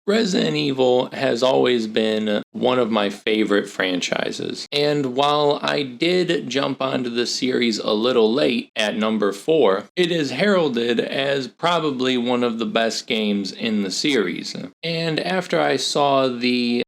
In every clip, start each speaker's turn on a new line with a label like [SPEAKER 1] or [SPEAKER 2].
[SPEAKER 1] Resident Evil has always been one of my favorite franchises, and while I did jump onto the series a little late at number 4, it is heralded as probably one of the best games in the series. And after I saw the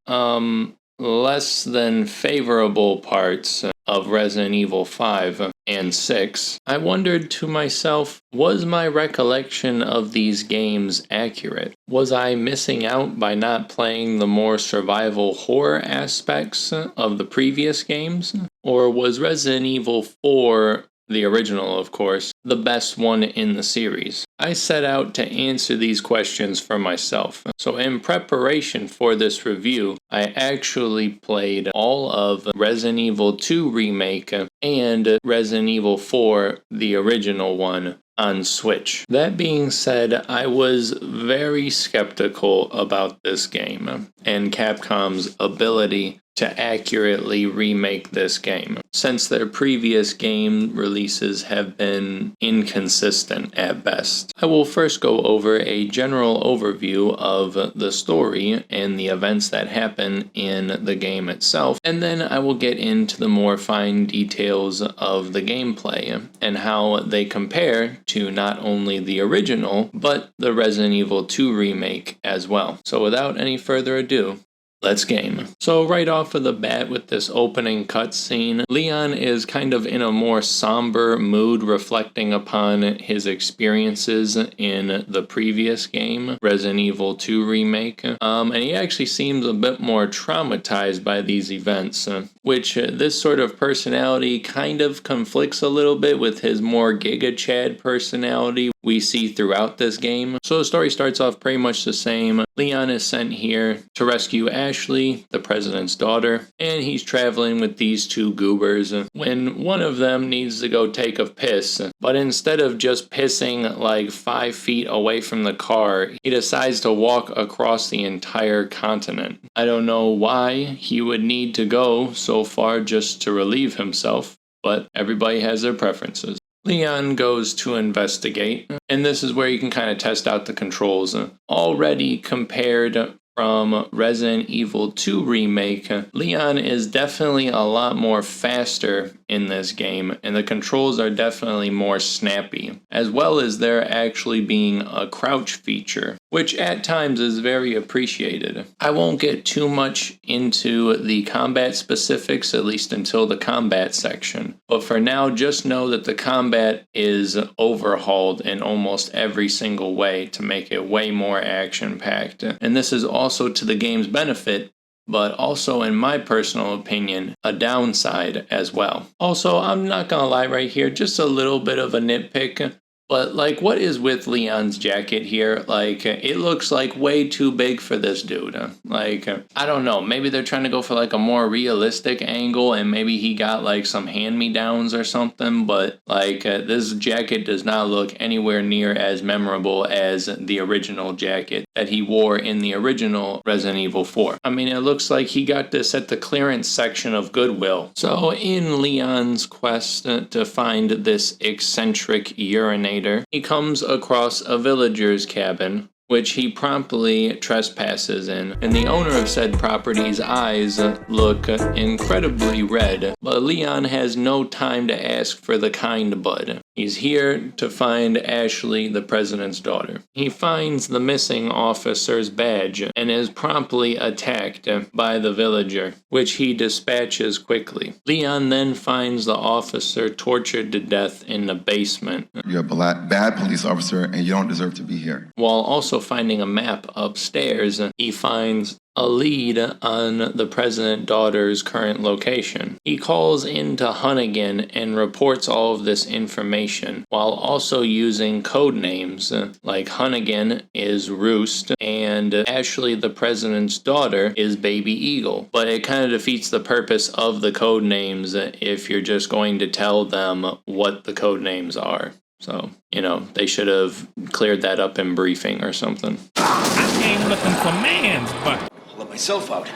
[SPEAKER 1] less than favorable parts of Resident Evil 5 and 6, I wondered to myself, was my recollection of these games accurate? Was I missing out by not playing the more survival horror aspects of the previous games? Or was Resident Evil 4, the original of course, the best one in the series? I set out to answer these questions for myself. So in preparation for this review, I actually played all of Resident Evil 2 Remake and Resident Evil 4, the original one, on Switch. That being said, I was very skeptical about this game and Capcom's ability to accurately remake this game, since their previous game releases have been inconsistent at best. I will first go over a general overview of the story and the events that happen in the game itself, and then I will get into the more fine details of the gameplay and how they compare to not only the original, but the Resident Evil 2 remake as well. So without any further ado, let's game. So right off of the bat with this opening cutscene, Leon is kind of in a more somber mood, reflecting upon his experiences in the previous game, Resident Evil 2 Remake. And he actually seems a bit more traumatized by these events, which this sort of personality kind of conflicts a little bit with his more Giga Chad personality we see throughout this game. So the story starts off pretty much the same. Leon is sent here to rescue Ashley, the president's daughter, and he's traveling with these two goobers when one of them needs to go take a piss, but instead of just pissing like 5 feet away from the car, he decides to walk across the entire continent. I don't know why he would need to go so far just to relieve himself, but everybody has their preferences. Leon goes to investigate, and this is where you can kind of test out the controls. Already compared from Resident Evil 2 Remake, Leon is definitely a lot more faster in this game, and the controls are definitely more snappy, as well as there actually being a crouch feature, which at times is very appreciated. I won't get too much into the combat specifics, at least until the combat section, but for now just know that the combat is overhauled in almost every single way to make it way more action-packed, and this is also to the game's benefit, but also, in my personal opinion, a downside as well. Also, I'm not gonna lie right here, just a little bit of a nitpick, but like, what is with Leon's jacket here? Like, it looks like way too big for this dude. Like, I don't know, maybe they're trying to go for like a more realistic angle, and maybe he got like some hand-me-downs or something, but like, this jacket does not look anywhere near as memorable as the original jacket that he wore in the original Resident Evil 4. I mean, it looks like he got this at the clearance section of Goodwill. So in Leon's quest to find this eccentric urinator, he comes across a villager's cabin, which he promptly trespasses in, and the owner of said property's eyes look incredibly red, but Leon has no time to ask for the kind bud. He's here to find Ashley, the president's daughter. He finds the missing officer's badge and is promptly attacked by the villager, which he dispatches quickly. Leon then finds the officer tortured to death in the basement.
[SPEAKER 2] You're a bad police officer and you don't deserve to be here.
[SPEAKER 1] While also finding a map upstairs, he finds a lead on the president daughter's current location. He calls into Hunnigan and reports all of this information, while also using code names like Hunnigan is Roost and Ashley, the president's daughter, is Baby Eagle. But it kind of defeats the purpose of the code names if you're just going to tell them what the code names are. So, you know, they should have cleared that up in briefing or something.
[SPEAKER 3] I came looking for man's butt.
[SPEAKER 4] I'll let myself out.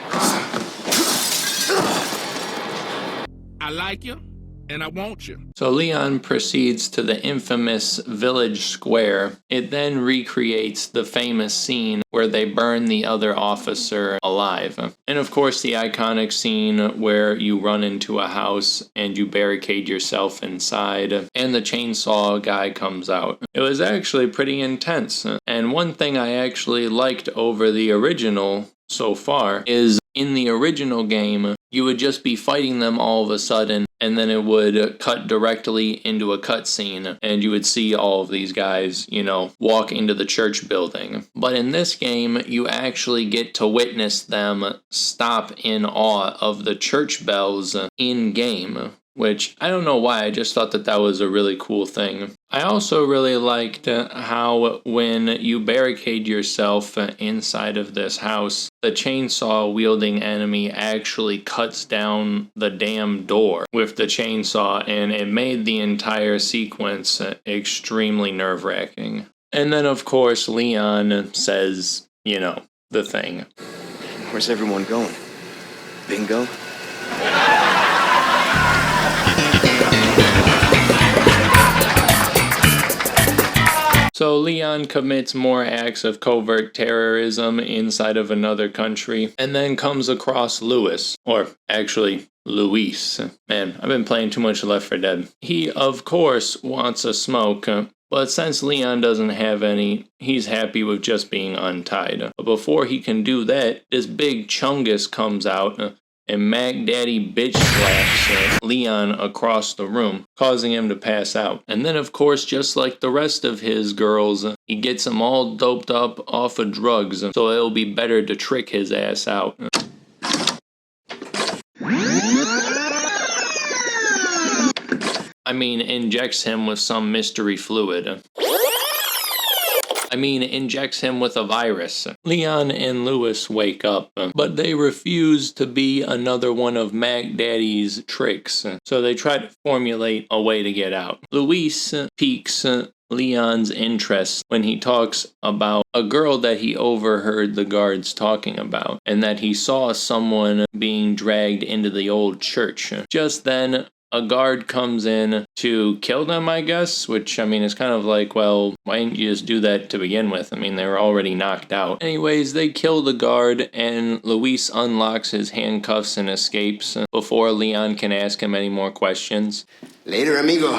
[SPEAKER 3] I like you, and I want you.
[SPEAKER 1] So Leon proceeds to the infamous village square. It then recreates the famous scene where they burn the other officer alive. And of course the iconic scene where you run into a house and you barricade yourself inside and the chainsaw guy comes out. It was actually pretty intense. And one thing I actually liked over the original so far is in the original game, you would just be fighting them all of a sudden, and then it would cut directly into a cutscene, and you would see all of these guys, walk into the church building. But in this game, you actually get to witness them stop in awe of the church bells in-game, which I don't know why, I just thought that was a really cool thing. I also really liked how when you barricade yourself inside of this house, the chainsaw wielding enemy actually cuts down the damn door with the chainsaw, and it made the entire sequence extremely nerve-wracking. And then of course Leon says, the thing.
[SPEAKER 4] Where's everyone going? Bingo?
[SPEAKER 1] So Leon commits more acts of covert terrorism inside of another country, and then comes across Louis, or actually Luis. Man, I've been playing too much Left 4 Dead. He, of course, wants a smoke, but since Leon doesn't have any, he's happy with just being untied. But before he can do that, this big chungus comes out, and Mac Daddy bitch slaps Leon across the room, causing him to pass out. And then, of course, just like the rest of his girls, he gets them all doped up off of drugs, so it'll be better to trick his ass out. Injects him with some mystery fluid. Injects him with a virus. Leon and Louis wake up, but they refuse to be another one of Mac Daddy's tricks, so they try to formulate a way to get out. Luis piques Leon's interest when he talks about a girl that he overheard the guards talking about, and that he saw someone being dragged into the old church. Just then, a guard comes in to kill them, I guess, which, is kind of like, well, why didn't you just do that to begin with? They were already knocked out. Anyways, they kill the guard, and Luis unlocks his handcuffs and escapes before Leon can ask him any more questions.
[SPEAKER 4] Later, amigo.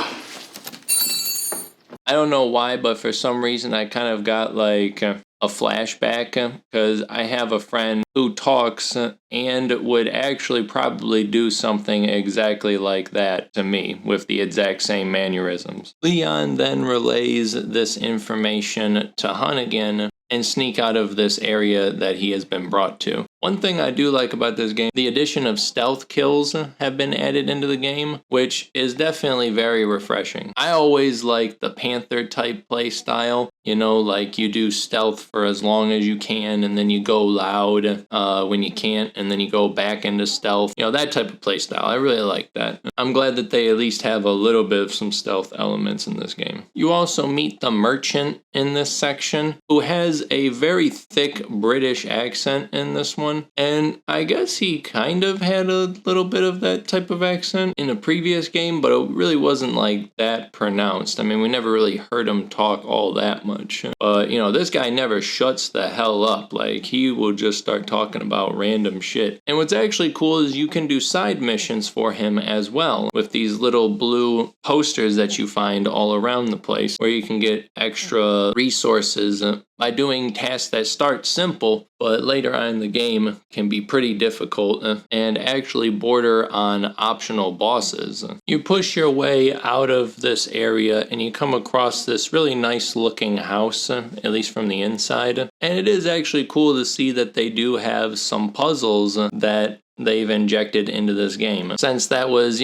[SPEAKER 1] I don't know why, but for some reason I kind of got like a flashback, because I have a friend who talks and would actually probably do something exactly like that to me with the exact same mannerisms. Leon then relays this information to Hunnigan and sneak out of this area that he has been brought to. One thing I do like about this game, the addition of stealth kills have been added into the game, which is definitely very refreshing. I always like the Panther type play style, like you do stealth for as long as you can, and then you go loud when you can't, and then you go back into stealth. That type of play style. I really like that. I'm glad that they at least have a little bit of some stealth elements in this game. You also meet the merchant in this section, who has a very thick British accent in this one. And I guess he kind of had a little bit of that type of accent in a previous game, but it really wasn't like that pronounced. We never really heard him talk all that much. But, this guy never shuts the hell up. Like, he will just start talking about random shit. And what's actually cool is you can do side missions for him as well, with these little blue posters that you find all around the place, where you can get extra resources by doing tasks that start simple, but later on in the game can be pretty difficult and actually border on optional bosses. You push your way out of this area and you come across this really nice looking house, at least from the inside. And it is actually cool to see that they do have some puzzles that they've injected into this game, since that was,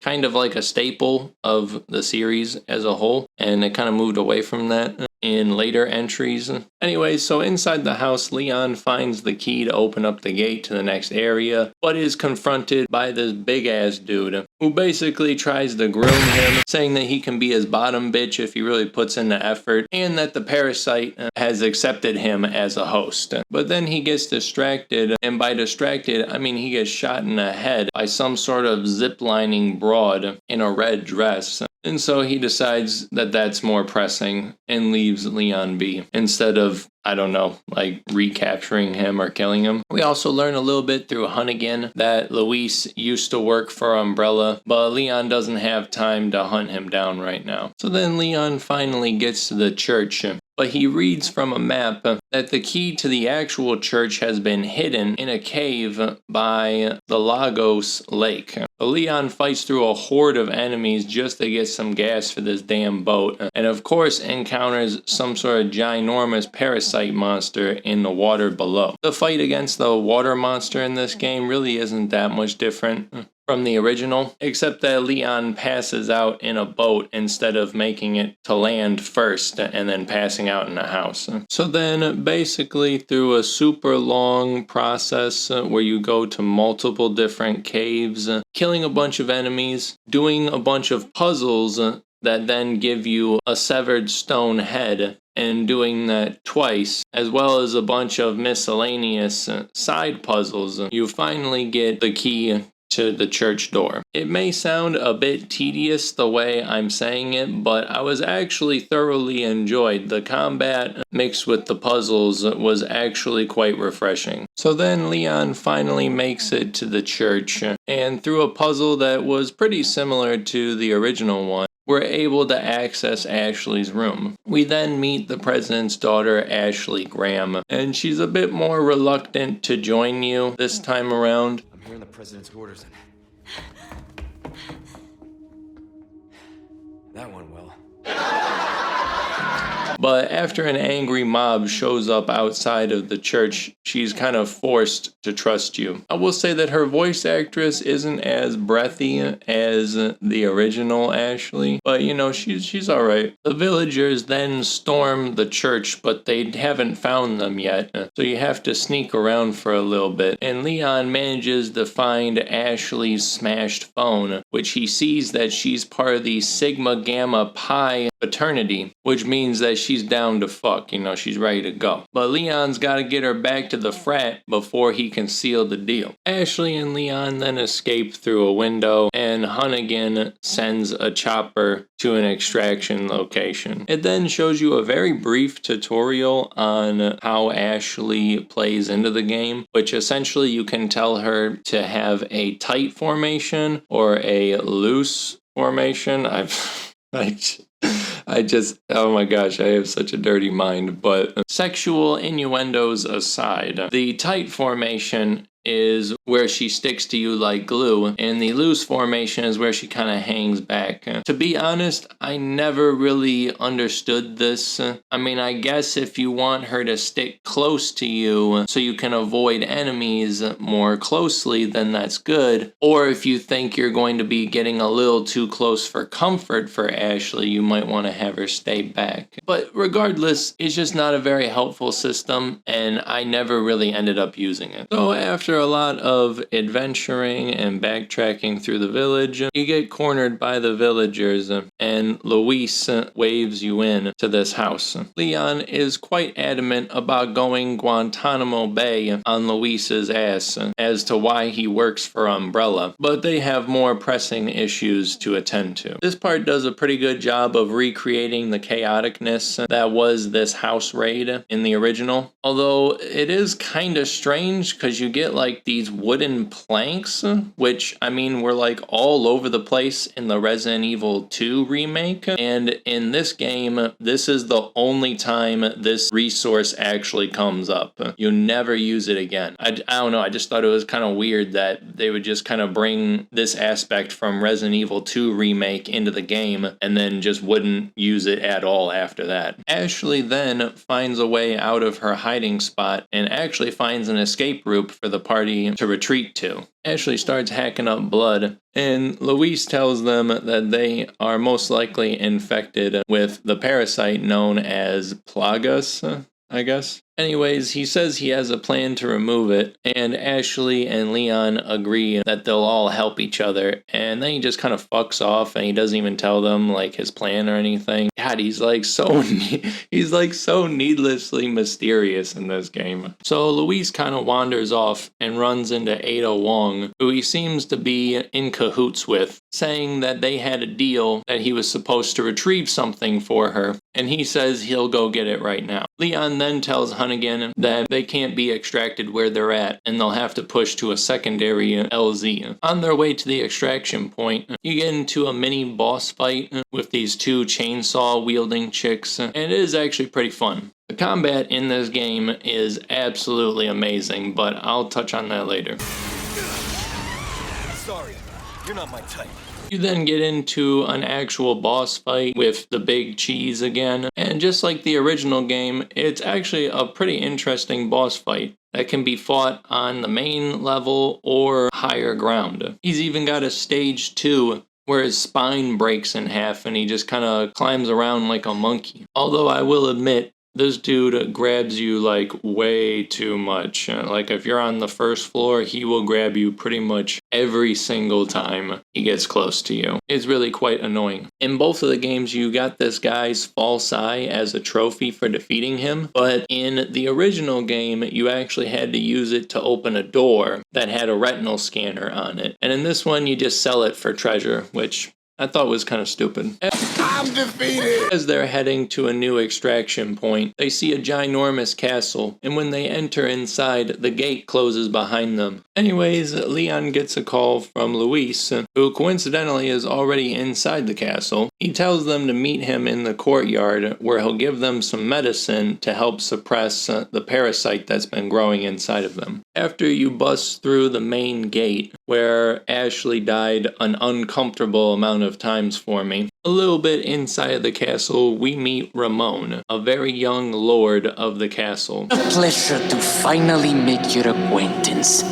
[SPEAKER 1] kind of like a staple of the series as a whole, and it kind of moved away from that. in later entries. Anyway, so inside the house, Leon finds the key to open up the gate to the next area, but is confronted by this big-ass dude who basically tries to groom him, saying that he can be his bottom bitch if he really puts in the effort, and that the parasite has accepted him as a host. But then he gets distracted, and by distracted, I mean he gets shot in the head by some sort of zip-lining broad in a red dress. And so he decides that that's more pressing and leaves Leon be instead of, I don't know, like recapturing him or killing him. We also learn a little bit through Hunnigan that Luis used to work for Umbrella, but Leon doesn't have time to hunt him down right now. So then Leon finally gets to the church, but he reads from a map that the key to the actual church has been hidden in a cave by the Lagos Lake. Leon fights through a horde of enemies just to get some gas for this damn boat, and of course encounters some sort of ginormous parasite monster in the water below. The fight against the water monster in this game really isn't that much different from the original, except that Leon passes out in a boat instead of making it to land first and then passing out in a house. So then basically through a super long process where you go to multiple different caves, killing a bunch of enemies, doing a bunch of puzzles that then give you a severed stone head, and doing that twice, as well as a bunch of miscellaneous side puzzles, you finally get the key to the church door. It may sound a bit tedious the way I'm saying it, but I was actually thoroughly enjoyed. The combat mixed with the puzzles was actually quite refreshing. So then Leon finally makes it to the church, and through a puzzle that was pretty similar to the original one, we're able to access Ashley's room. We then meet the president's daughter, Ashley Graham, and she's a bit more reluctant to join you this time around.
[SPEAKER 4] I'm hearing the president's orders, and that went well.
[SPEAKER 1] But after an angry mob shows up outside of the church, she's kind of forced to trust you. I will say that her voice actress isn't as breathy as the original Ashley, but you know, she's alright. The villagers then storm the church, but they haven't found them yet, so you have to sneak around for a little bit. And Leon manages to find Ashley's smashed phone, which he sees that she's part of the Sigma Gamma Pi fraternity, which means that she's down to fuck, you know, she's ready to go. But Leon's gotta get her back to the frat before he can seal the deal. Ashley and Leon then escape through a window, and Hunnigan sends a chopper to an extraction location. It then shows you a very brief tutorial on how Ashley plays into the game, which essentially you can tell her to have a tight formation or a loose formation. I just, oh my gosh, I have such a dirty mind. But sexual innuendos aside, the tight formation is where she sticks to you like glue, and the loose formation is where she kind of hangs back. To be honest, I never really understood this. I mean, I guess if you want her to stick close to you so you can avoid enemies more closely, then that's good. Or if you think you're going to be getting a little too close for comfort for Ashley, you might want to have her stay back. But regardless, it's just not a very helpful system, and I never really ended up using it. So after a lot of adventuring and backtracking through the village, you get cornered by the villagers, and Luis waves you in to this house. Leon is quite adamant about going Guantanamo Bay on Luis's ass as to why he works for Umbrella, but they have more pressing issues to attend to. This part does a pretty good job of recreating the chaoticness that was this house raid in the original, although it is kind of strange because you get like these wooden planks, which I mean were like all over the place in the Resident Evil 2 remake, and in this game this is the only time this resource actually comes up. You never use it again. I don't know, I just thought it was kind of weird that they would just kind of bring this aspect from Resident Evil 2 remake into the game and then just wouldn't use it at all after that. Ashley then finds a way out of her hiding spot and actually finds an escape route for the party party to retreat to. Ashley starts hacking up blood, and Luis tells them that they are most likely infected with the parasite known as Plagas, I guess. Anyways, he says he has a plan to remove it, and Ashley and Leon agree that they'll all help each other, and then he just kind of fucks off, and he doesn't even tell them, like, his plan or anything. God, he's like so needlessly mysterious in this game. So Luis kind of wanders off and runs into Ada Wong, who he seems to be in cahoots with, saying that they had a deal that he was supposed to retrieve something for her, and he says he'll go get it right now. Leon then tells Hunnigan that they can't be extracted where they're at, and they'll have to push to a secondary LZ. On their way to the extraction point, you get into a mini boss fight with these two chainsaw-wielding chicks, and it is actually pretty fun. The combat in this game is absolutely amazing, but I'll touch on that later.
[SPEAKER 4] Sorry, you're not my type.
[SPEAKER 1] You then get into an actual boss fight with the big cheese again, and just like the original game, it's actually a pretty interesting boss fight that can be fought on the main level or higher ground. He's even got a stage 2 where his spine breaks in half and he just kind of climbs around like a monkey. Although I will admit, this dude grabs you like way too much. Like if you're on the first floor, he will grab you pretty much every single time he gets close to you. It's really quite annoying. In both of the games, you got this guy's false eye as a trophy for defeating him, but in the original game, you actually had to use it to open a door that had a retinal scanner on it. And in this one, you just sell it for treasure, which I thought was kind of stupid.
[SPEAKER 2] I'm defeated!
[SPEAKER 1] As they're heading to a new extraction point, they see a ginormous castle, and when they enter inside, the gate closes behind them. Anyways, Leon gets a call from Luis, who coincidentally is already inside the castle. He tells them to meet him in the courtyard, where he'll give them some medicine to help suppress the parasite that's been growing inside of them. After you bust through the main gate, where Ashley died an uncomfortable amount of times for me, a little bit inside of the castle, we meet Ramon, a very young lord of the castle.
[SPEAKER 5] A pleasure to finally make your acquaintance,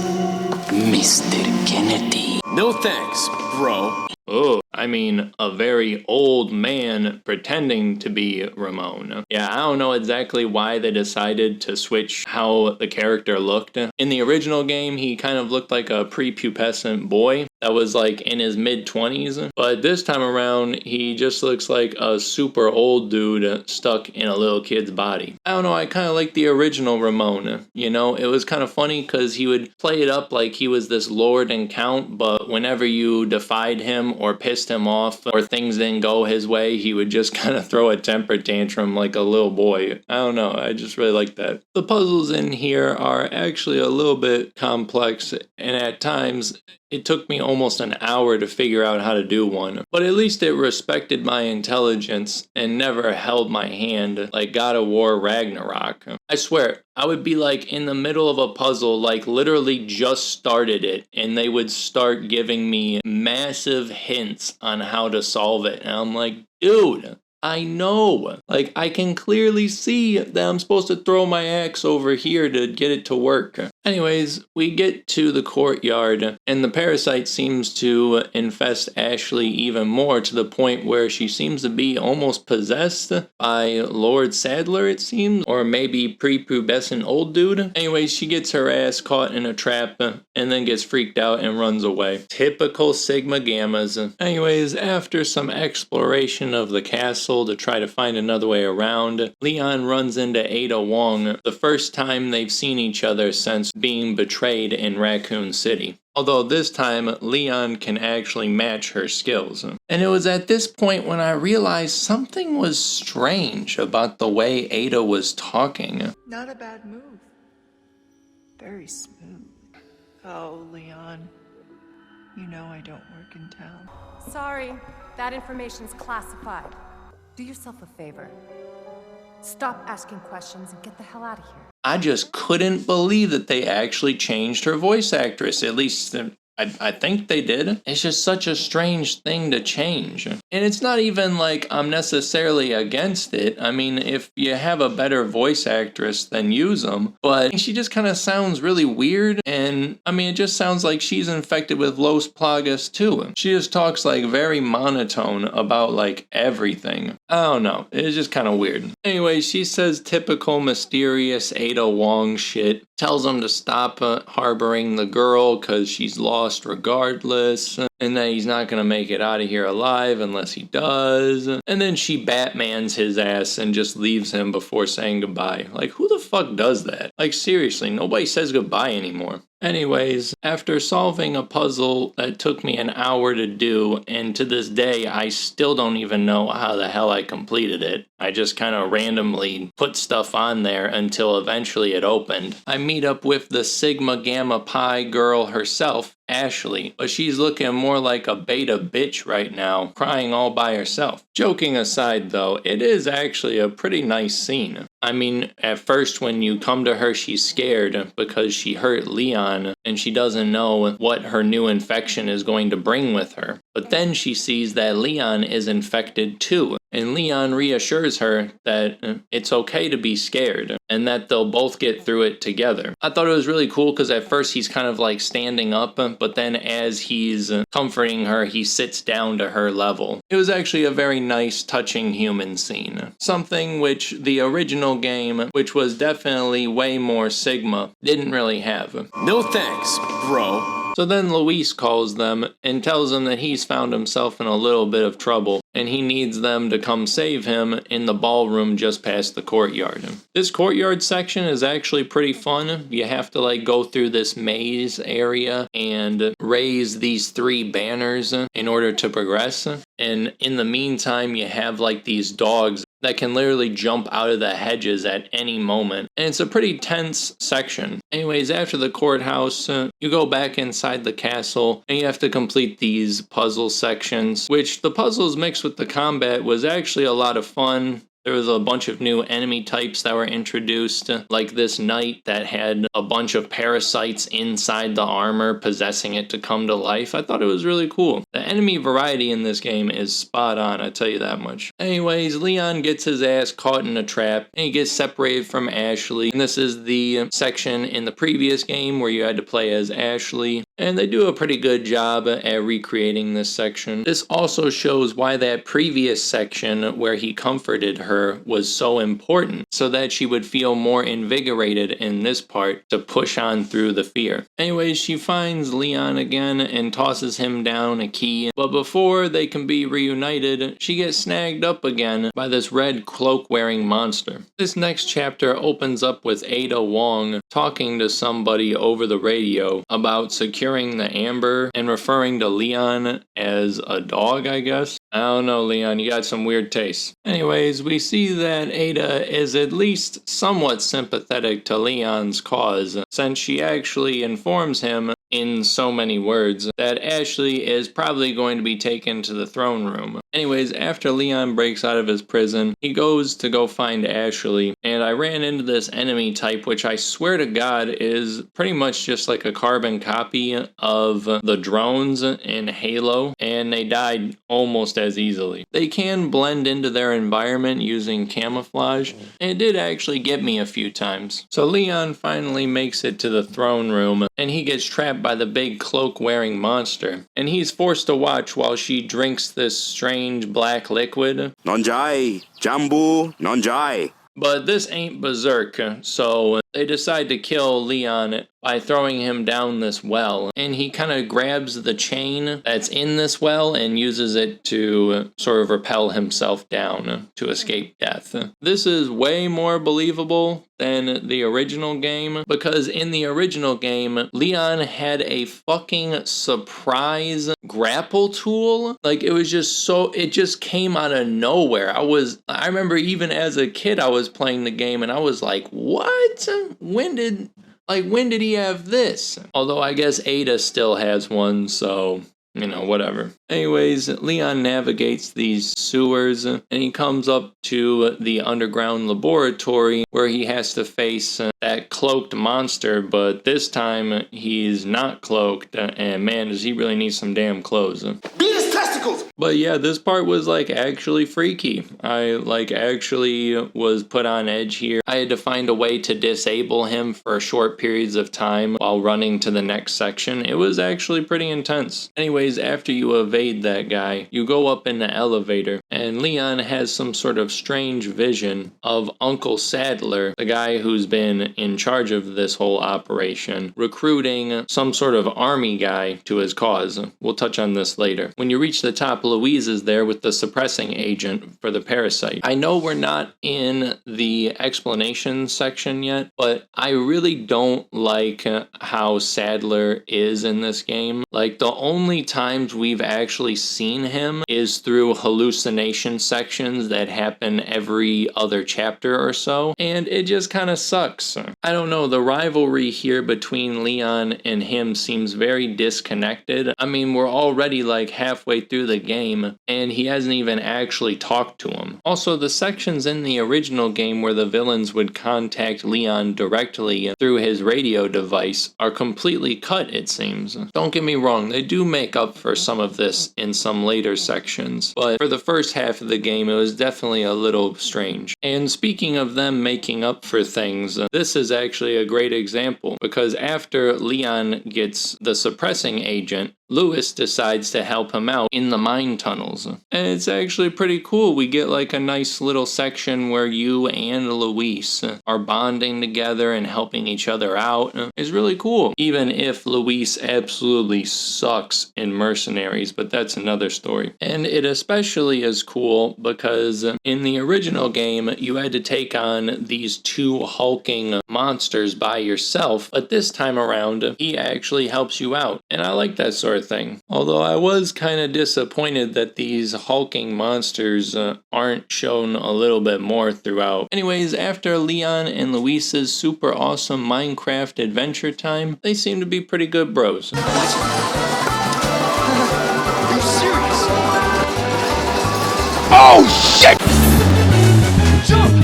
[SPEAKER 5] Mr. Kennedy.
[SPEAKER 4] No thanks, bro.
[SPEAKER 1] Oh, I mean, a very old man pretending to be Ramon. Yeah, I don't know exactly why they decided to switch how the character looked. In the original game, he kind of looked like a prepubescent boy that was like in his mid-20s. But this time around, he just looks like a super old dude stuck in a little kid's body. I don't know, I kind of like the original Ramon. You know, it was kind of funny because he would play it up like he was this lord and count, but whenever you defied him or pissed him off or things didn't go his way, he would just kind of throw a temper tantrum like a little boy. I don't know, I just really like that. The puzzles in here are actually a little bit complex, and at times it took me almost an hour to figure out how to do one, but at least it respected my intelligence and never held my hand like God of War Ragnarok. I swear, I would be like in the middle of a puzzle, like literally just started it, and they would start giving me massive hints on how to solve it, and I'm like, dude, I know. Like, I can clearly see that I'm supposed to throw my axe over here to get it to work. Anyways, we get to the courtyard, and the parasite seems to infest Ashley even more to the point where she seems to be almost possessed by Lord Sadler, it seems, or maybe prepubescent old dude. Anyways, she gets her ass caught in a trap and then gets freaked out and runs away. Typical Sigma Gammas. Anyways, after some exploration of the castle to try to find another way around, Leon runs into Ada Wong, the first time they've seen each other since being betrayed in Raccoon City. Although this time, Leon can actually match her skills. And it was at this point when I realized something was strange about the way Ada was talking.
[SPEAKER 6] Not a bad move. Very smooth. Oh, Leon. You know I don't work in town.
[SPEAKER 7] Sorry, that information's classified. Do yourself a favor. Stop asking questions and get the hell out of here.
[SPEAKER 1] I just couldn't believe that they actually changed her voice actress, at least I think they did. It's just such a strange thing to change. And it's not even like I'm necessarily against it. I mean, if you have a better voice actress, then use them. But she just kind of sounds really weird. And I mean, it just sounds like she's infected with Los Plagas too. She just talks like very monotone about like everything. I don't know. It's just kind of weird. Anyway, she says typical mysterious Ada Wong shit. Tells him to stop harboring the girl because she's lost regardless, and that he's not going to make it out of here alive unless he does. And then she Batmans his ass and just leaves him before saying goodbye. Like, who the fuck does that? Like, seriously, nobody says goodbye anymore. Anyways, after solving a puzzle that took me an hour to do, and to this day I still don't even know how the hell I completed it. I just kind of randomly put stuff on there until eventually it opened. I meet up with the Sigma Gamma Pi girl herself, Ashley, but she's looking more like a beta bitch right now, crying all by herself. Joking aside though, it is actually a pretty nice scene. I mean, at first when you come to her, she's scared because she hurt Leon and she doesn't know what her new infection is going to bring with her. But then she sees that Leon is infected too, and Leon reassures her that it's okay to be scared and that they'll both get through it together. I thought it was really cool because at first he's kind of like standing up, but then as he's comforting her, he sits down to her level. It was actually a very nice, touching human scene. Something which the original game, which was definitely way more Sigma, didn't really have.
[SPEAKER 4] No thanks, bro.
[SPEAKER 1] So then Luis calls them and tells them that he's found himself in a little bit of trouble and he needs them to come save him in the ballroom just past the courtyard. This courtyard section is actually pretty fun. You have to like go through this maze area and raise these 3 banners in order to progress. And in the meantime, you have like these dogs that can literally jump out of the hedges at any moment. And it's a pretty tense section. Anyways, after the courthouse, you go back inside the castle and you have to complete these puzzle sections, which the puzzles mixed with the combat was actually a lot of fun. There was a bunch of new enemy types that were introduced, like this knight that had a bunch of parasites inside the armor possessing it to come to life. I thought it was really cool. The enemy variety in this game is spot on, I tell you that much. Anyways, Leon gets his ass caught in a trap, and he gets separated from Ashley. And this is the section in the previous game where you had to play as Ashley. And they do a pretty good job at recreating this section. This also shows why that previous section where he comforted her was so important, so that she would feel more invigorated in this part to push on through the fear. Anyways, she finds Leon again and tosses him down a key, but before they can be reunited, she gets snagged up again by this red cloak-wearing monster. This next chapter opens up with Ada Wong talking to somebody over the radio about securing the amber and referring to Leon as a dog, I guess. I don't know, Leon, you got some weird tastes. Anyways, we see that Ada is at least somewhat sympathetic to Leon's cause, since she actually informs him in so many words that Ashley is probably going to be taken to the throne room. Anyways, after Leon breaks out of his prison, he goes to go find Ashley, and I ran into this enemy type, which I swear to God is pretty much just like a carbon copy of the drones in Halo, and they died almost as easily. They can blend into their environment using camouflage, and it did actually get me a few times. So Leon finally makes it to the throne room, and he gets trapped by the big cloak-wearing monster, and he's forced to watch while she drinks this strange black liquid.
[SPEAKER 8] Nonjai, Jambu, Nonjai.
[SPEAKER 1] But this ain't Berserk, so they decide to kill Leon by throwing him down this well. And he kind of grabs the chain that's in this well and uses it to sort of repel himself down to escape death. This is way more believable than the original game, because in the original game, Leon had a fucking surprise grapple tool. Like, it was just so, it just came out of nowhere. I remember even as a kid, I was playing the game and I was like, what? When did he have this? Although I guess Ada still has one, so whatever. Anyways, Leon navigates these sewers and he comes up to the underground laboratory where he has to face that cloaked monster, but this time he's not cloaked, and man, does he really need some damn clothes.
[SPEAKER 8] Beat his testicles!
[SPEAKER 1] But yeah, this part was actually freaky. I actually was put on edge here. I had to find a way to disable him for short periods of time while running to the next section. It was actually pretty intense. Anyways, after you evade that guy, you go up in the elevator, and Leon has some sort of strange vision of Uncle Sadler, the guy who's been in charge of this whole operation, recruiting some sort of army guy to his cause. We'll touch on this later. When you reach the top, Louise is there with the suppressing agent for the parasite. I know we're not in the explanation section yet, but I really don't like how Sadler is in this game. The only times we've actually seen him is through hallucination sections that happen every other chapter or so, and it just kind of sucks. I don't know, the rivalry here between Leon and him seems very disconnected. I mean, we're already halfway through the game, and he hasn't even actually talked to him. Also, the sections in the original game where the villains would contact Leon directly through his radio device are completely cut, it seems. Don't get me wrong, they do make up for some of this in some later sections, but for the first half of the game, it was definitely a little strange. And speaking of them making up for things, this is actually a great example, because after Leon gets the suppressing agent, Lewis decides to help him out in the mine tunnels. And it's actually pretty cool. We get a nice little section where you and Luis are bonding together and helping each other out. It's really cool. Even if Luis absolutely sucks in Mercenaries, but that's another story. And it especially is cool because in the original game, you had to take on these two hulking monsters by yourself, but this time around, he actually helps you out. And I like that sort of thing. Although I was kind of disappointed that these hulking monsters aren't shown a little bit more throughout. Anyways, after Leon and Luis's super awesome Minecraft adventure time, they seem to be pretty good bros.
[SPEAKER 8] Are you serious? Oh, shit! Jump!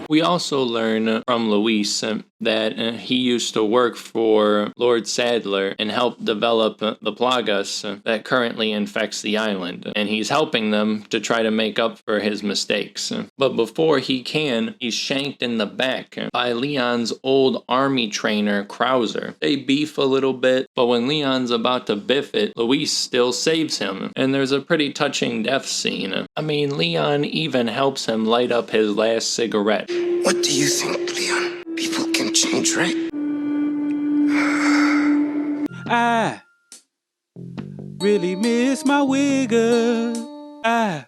[SPEAKER 1] We also learn from Luis that he used to work for Lord Sadler and help develop the plagas that currently infects the island, and he's helping them to try to make up for his mistakes. But before he can, he's shanked in the back by Leon's old army trainer, Krauser. They beef a little bit, but when Leon's about to biff it, Luis still saves him, and there's a pretty touching death scene. I mean, Leon even helps him light up his last cigarette.
[SPEAKER 8] What do you think, Leon? People can change, right?
[SPEAKER 9] I really miss my wigger. I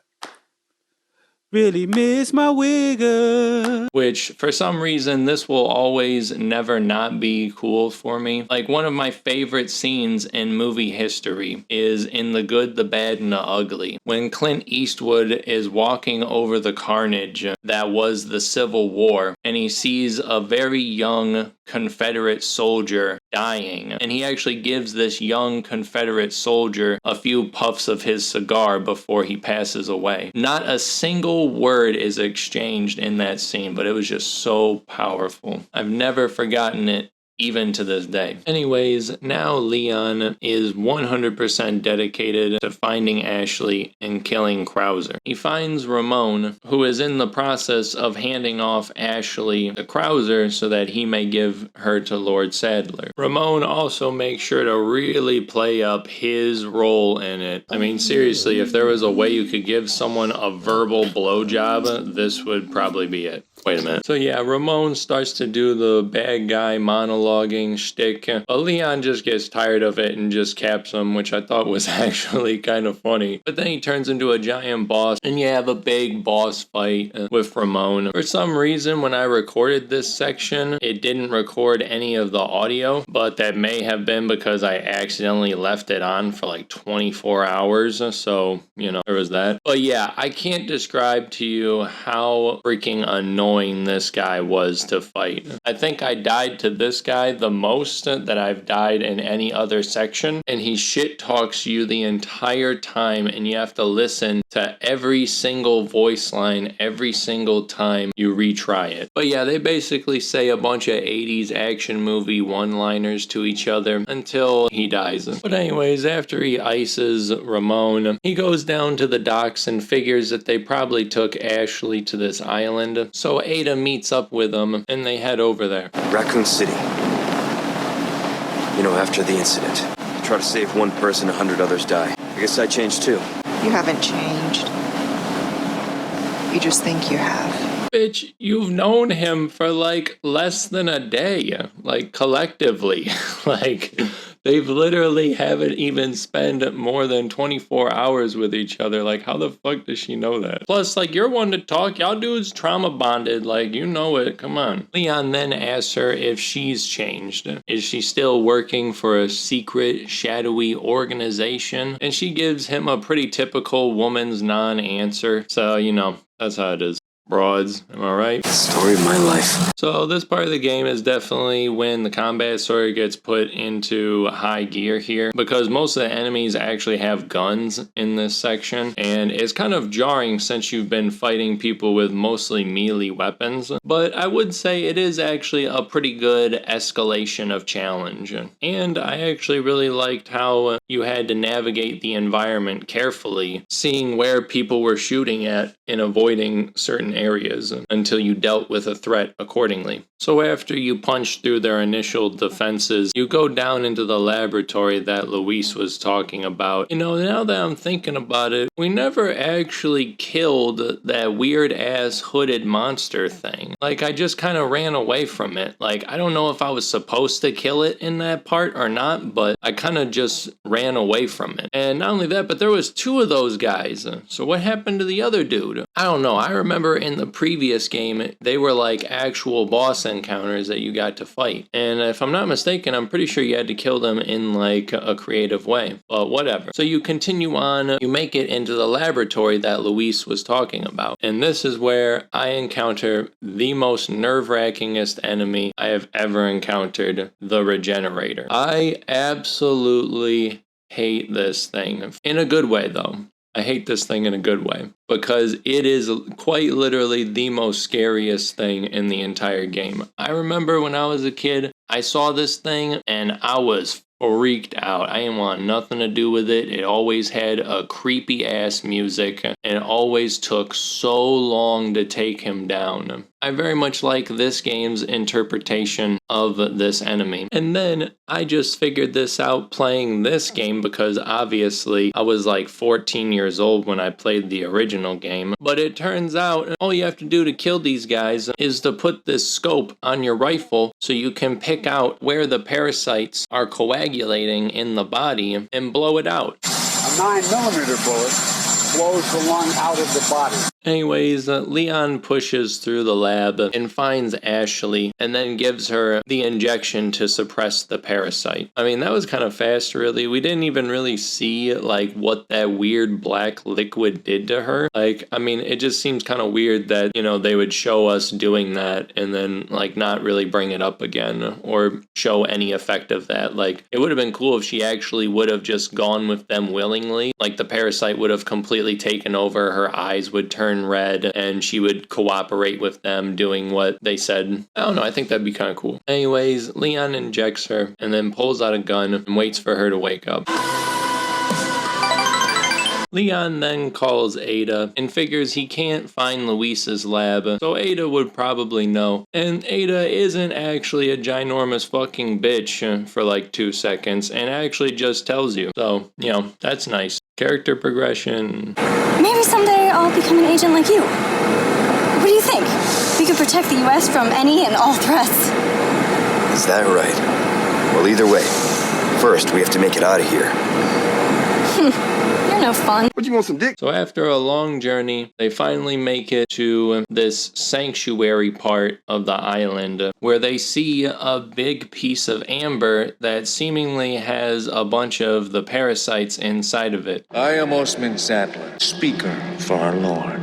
[SPEAKER 9] really miss my wigger.
[SPEAKER 1] Which, for some reason, this will always never not be cool for me. One of my favorite scenes in movie history is in The Good, the Bad, and the Ugly, when Clint Eastwood is walking over the carnage that was the Civil War, and he sees a very young Confederate soldier dying, and he actually gives this young Confederate soldier a few puffs of his cigar before he passes away. Not a single word is exchanged in that scene, but it was just so powerful. I've never forgotten it, even to this day. Anyways, now Leon is 100% dedicated to finding Ashley and killing Krauser. He finds Ramon, who is in the process of handing off Ashley to Krauser so that he may give her to Lord Sadler. Ramon also makes sure to really play up his role in it. I mean, seriously, if there was a way you could give someone a verbal blowjob, this would probably be it. Wait a minute. So yeah, Ramon starts to do the bad guy monologuing shtick, but Leon just gets tired of it and just caps him, which I thought was actually kind of funny. But then he turns into a giant boss, and you have a big boss fight with Ramon. For some reason, when I recorded this section, it didn't record any of the audio, but that may have been because I accidentally left it on for 24 hours, so, there was that. But yeah, I can't describe to you how freaking annoying this guy was to fight. I think I died to this guy the most that I've died in any other section, and he shit talks you the entire time, and you have to listen to every single voice line every single time you retry it. But yeah, they basically say a bunch of 80s action movie one-liners to each other until he dies. But anyways, after he ices Ramon, he goes down to the docks and figures that they probably took Ashley to this island. So Ada meets up with him and they head over there.
[SPEAKER 10] Raccoon City. You know, after the incident, try to save one person, 100 others die. I guess I changed too.
[SPEAKER 6] You haven't changed. You just think you have.
[SPEAKER 1] Bitch, you've known him for like less than a day, like collectively. Like, they've literally haven't even spent more than 24 hours with each other. Like, how the fuck does she know that? Plus, like, you're one to talk. Y'all dudes trauma bonded. Like, you know it. Come on. Leon then asks her if she's changed. Is she still working for a secret, shadowy organization? And she gives him a pretty typical woman's non-answer. So, you know, that's how it is. Broads, am I right?
[SPEAKER 10] Story of my life.
[SPEAKER 1] So this part of the game is definitely when the combat sort of gets put into high gear here, because most of the enemies actually have guns in this section, and it's kind of jarring since you've been fighting people with mostly melee weapons. But I would say it is actually a pretty good escalation of challenge, and I actually really liked how you had to navigate the environment carefully, seeing where people were shooting at and avoiding certain areas until you dealt with a threat accordingly. So after you punch through their initial defenses, you go down into the laboratory that Luis was talking about. You know, now that I'm thinking about it, we never actually killed that weird ass hooded monster thing. Like, I just kind of ran away from it. Like, I don't know if I was supposed to kill it in that part or not, but I kind of just ran away from it. And not only that, but there was 2 of those guys. So what happened to the other dude? I don't know. I remember in the previous game, they were like actual boss encounters that you got to fight. And if I'm not mistaken, I'm pretty sure you had to kill them in like a creative way. But whatever. So you continue on, you make it into the laboratory that Luis was talking about. And this is where I encounter the most nerve-wrackingest enemy I have ever encountered, the Regenerator. I absolutely hate this thing. In a good way, though. I hate this thing in a good way, because it is quite literally the most scariest thing in the entire game. I remember when I was a kid, I saw this thing and I was freaked out. I didn't want nothing to do with it. It always had a creepy ass music and it always took so long to take him down. I very much like this game's interpretation of this enemy. And then I just figured this out playing this game, because obviously I was like 14 years old when I played the original game. But it turns out all you have to do to kill these guys is to put this scope on your rifle so you can pick out where the parasites are coagulating in the body and blow it out.
[SPEAKER 11] A 9mm bullet blows the lung out of the body.
[SPEAKER 1] Anyways, Leon pushes through the lab and finds Ashley and then gives her the injection to suppress the parasite. I mean, that was kind of fast, really. We didn't even really see, like, what that weird black liquid did to her. Like, I mean, it just seems kind of weird that, you know, they would show us doing that and then, like, not really bring it up again or show any effect of that. Like, it would have been cool if she actually would have just gone with them willingly. Like, the parasite would have completely taken over, her eyes would turn red, and she would cooperate with them doing what they said. I don't know, I think that'd be kind of cool. Anyways, Leon injects her and then pulls out a gun and waits for her to wake up. Leon then calls Ada and figures he can't find Luis's lab, so Ada would probably know. And Ada isn't actually a ginormous fucking bitch for like 2 seconds and actually just tells you. So, you know, that's nice. Character progression.
[SPEAKER 12] Maybe someday I'll become an agent like you. What do you think? We could protect the US from any and all threats.
[SPEAKER 10] Is that right? Well, either way, first we have to make it out of here.
[SPEAKER 12] You're no fun.
[SPEAKER 2] What, you want some dick?
[SPEAKER 1] So after a long journey, they finally make it to this sanctuary part of the island where they see a big piece of amber that seemingly has a bunch of the parasites inside of it.
[SPEAKER 13] I am Osman Sadler, speaker for our Lord.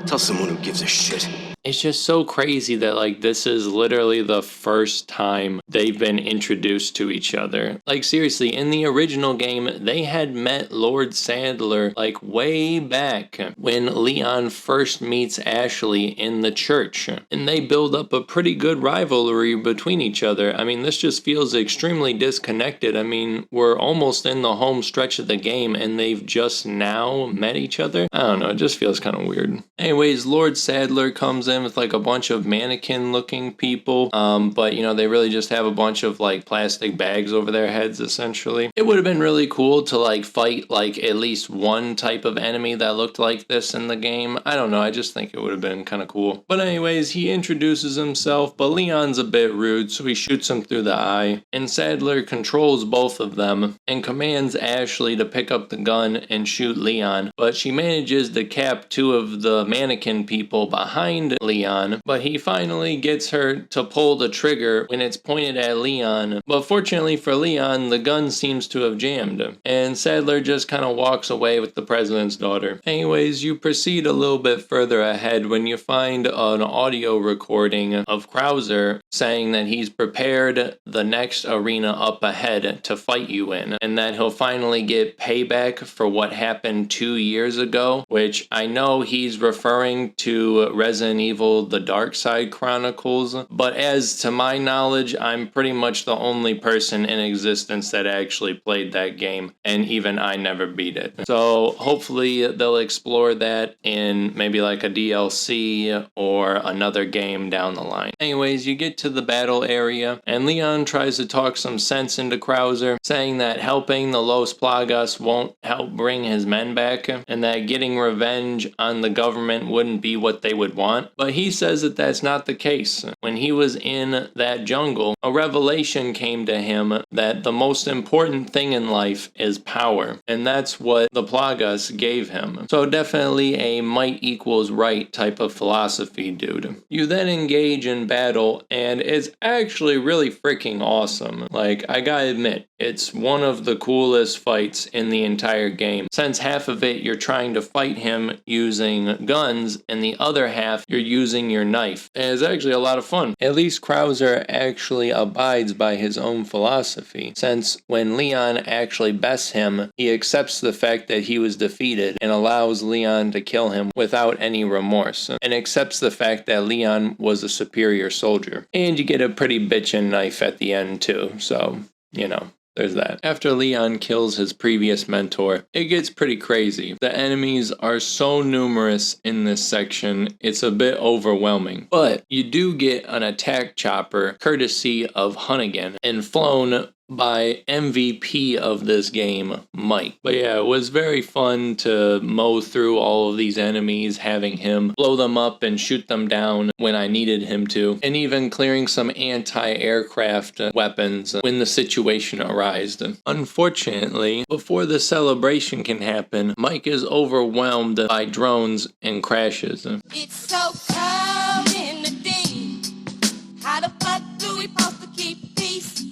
[SPEAKER 10] Tell someone who gives a shit.
[SPEAKER 1] It's just so crazy that, like, this is literally the first time they've been introduced to each other. Like, seriously, in the original game, they had met Lord Sadler, like, way back when Leon first meets Ashley in the church. And they build up a pretty good rivalry between each other. I mean, this just feels extremely disconnected. I mean, we're almost in the home stretch of the game, and they've just now met each other. I don't know, it just feels kind of weird. Anyways, Lord Sadler comes in with like a bunch of mannequin looking people, but you know, they really just have a bunch of like plastic bags over their heads essentially. It would have been really cool to like fight like at least one type of enemy that looked like this in the game. I don't know, I just think it would have been kind of cool. But anyways, he introduces himself, but Leon's a bit rude, so he shoots him through the eye, and Sadler controls both of them and commands Ashley to pick up the gun and shoot Leon, but she manages to cap two of the mannequin people behind Leon, but he finally gets her to pull the trigger when it's pointed at Leon. But fortunately for Leon, the gun seems to have jammed, and Sadler just kind of walks away with the president's daughter. Anyways, you proceed a little bit further ahead when you find an audio recording of Krauser saying that he's prepared the next arena up ahead to fight you in, and that he'll finally get payback for what happened 2 years ago, which I know he's referring to Resident Evil The Dark Side Chronicles, but as to my knowledge, I'm pretty much the only person in existence that actually played that game, and even I never beat it. So hopefully they'll explore that in maybe like a DLC or another game down the line. Anyways, you get to the battle area, and Leon tries to talk some sense into Krauser, saying that helping the Los Plagas won't help bring his men back, and that getting revenge on the government wouldn't be what they would want. But he says that that's not the case. When he was in that jungle, a revelation came to him that the most important thing in life is power, and that's what the Plagas gave him. So definitely a might equals right type of philosophy, dude. You then engage in battle, and it's actually really freaking awesome. Like, I gotta admit, it's one of the coolest fights in the entire game, since half of it you're trying to fight him using guns, and the other half you're using your knife. And it's actually a lot of fun. At least Krauser actually abides by his own philosophy, since when Leon actually bests him, he accepts the fact that he was defeated and allows Leon to kill him without any remorse, and accepts the fact that Leon was a superior soldier. And you get a pretty bitchin' knife at the end too, so, you know. There's that. After Leon kills his previous mentor, it gets pretty crazy. The enemies are so numerous in this section, it's a bit overwhelming. But you do get an attack chopper courtesy of Hunnigan and flown by MVP of this game, Mike. But yeah, it was very fun to mow through all of these enemies, having him blow them up and shoot them down when I needed him to, and even clearing some anti-aircraft weapons when the situation arisen. Unfortunately, before the celebration can happen, Mike is overwhelmed by drones and crashes.
[SPEAKER 14] It's so cold in the day. How the fuck do we supposed to keep peace?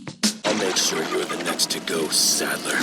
[SPEAKER 10] I'll make sure you're the next to go, Sadler.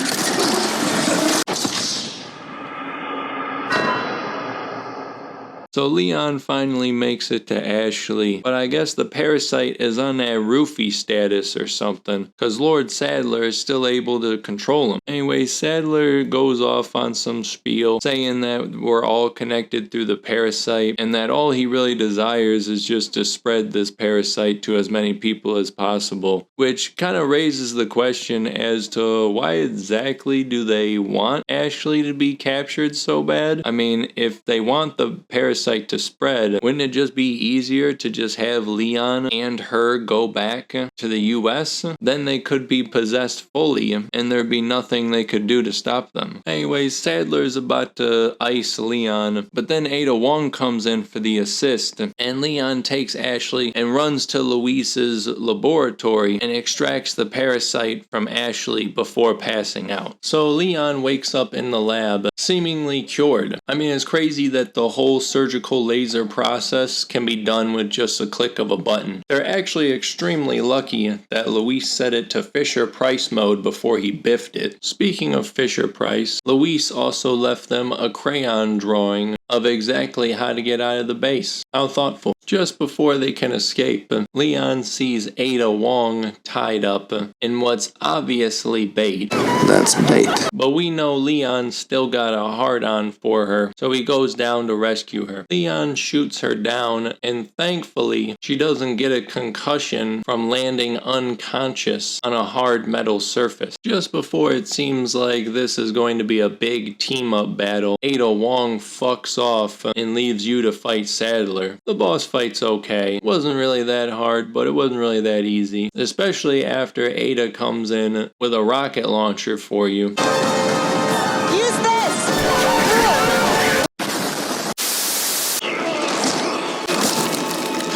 [SPEAKER 1] So Leon finally makes it to Ashley, but I guess the parasite is on that roofie status or something, because Lord Sadler is still able to control him. Anyway, Sadler goes off on some spiel, saying that we're all connected through the parasite, and that all he really desires is just to spread this parasite to as many people as possible, which kind of raises the question as to why exactly do they want Ashley to be captured so bad? I mean, if they want the parasite parasite to spread, wouldn't it just be easier to just have Leon and her go back to the US? Then they could be possessed fully, and there'd be nothing they could do to stop them. Anyways, Sadler's about to ice Leon, but then Ada Wong comes in for the assist, and Leon takes Ashley and runs to Luis's laboratory and extracts the parasite from Ashley before passing out. So Leon wakes up in the lab, seemingly cured. I mean, it's crazy that the whole surgical laser process can be done with just a click of a button. They're actually extremely lucky that Luis set it to Fisher-Price mode before he biffed it. Speaking of Fisher-Price, Luis also left them a crayon drawing of exactly how to get out of the base. How thoughtful. Just before they can escape, Leon sees Ada Wong tied up in what's obviously bait.
[SPEAKER 8] That's bait.
[SPEAKER 1] But we know Leon still got a hard-on for her, so he goes down to rescue her. Leon shoots her down, and thankfully, she doesn't get a concussion from landing unconscious on a hard metal surface. Just before it seems like this is going to be a big team-up battle, Ada Wong fucks off and leaves you to fight Sadler. The boss fight's okay. It wasn't really that hard, but it wasn't really that easy. Especially after Ada comes in with a rocket launcher for you.
[SPEAKER 14] Use this!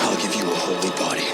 [SPEAKER 8] I'll give you a holy body.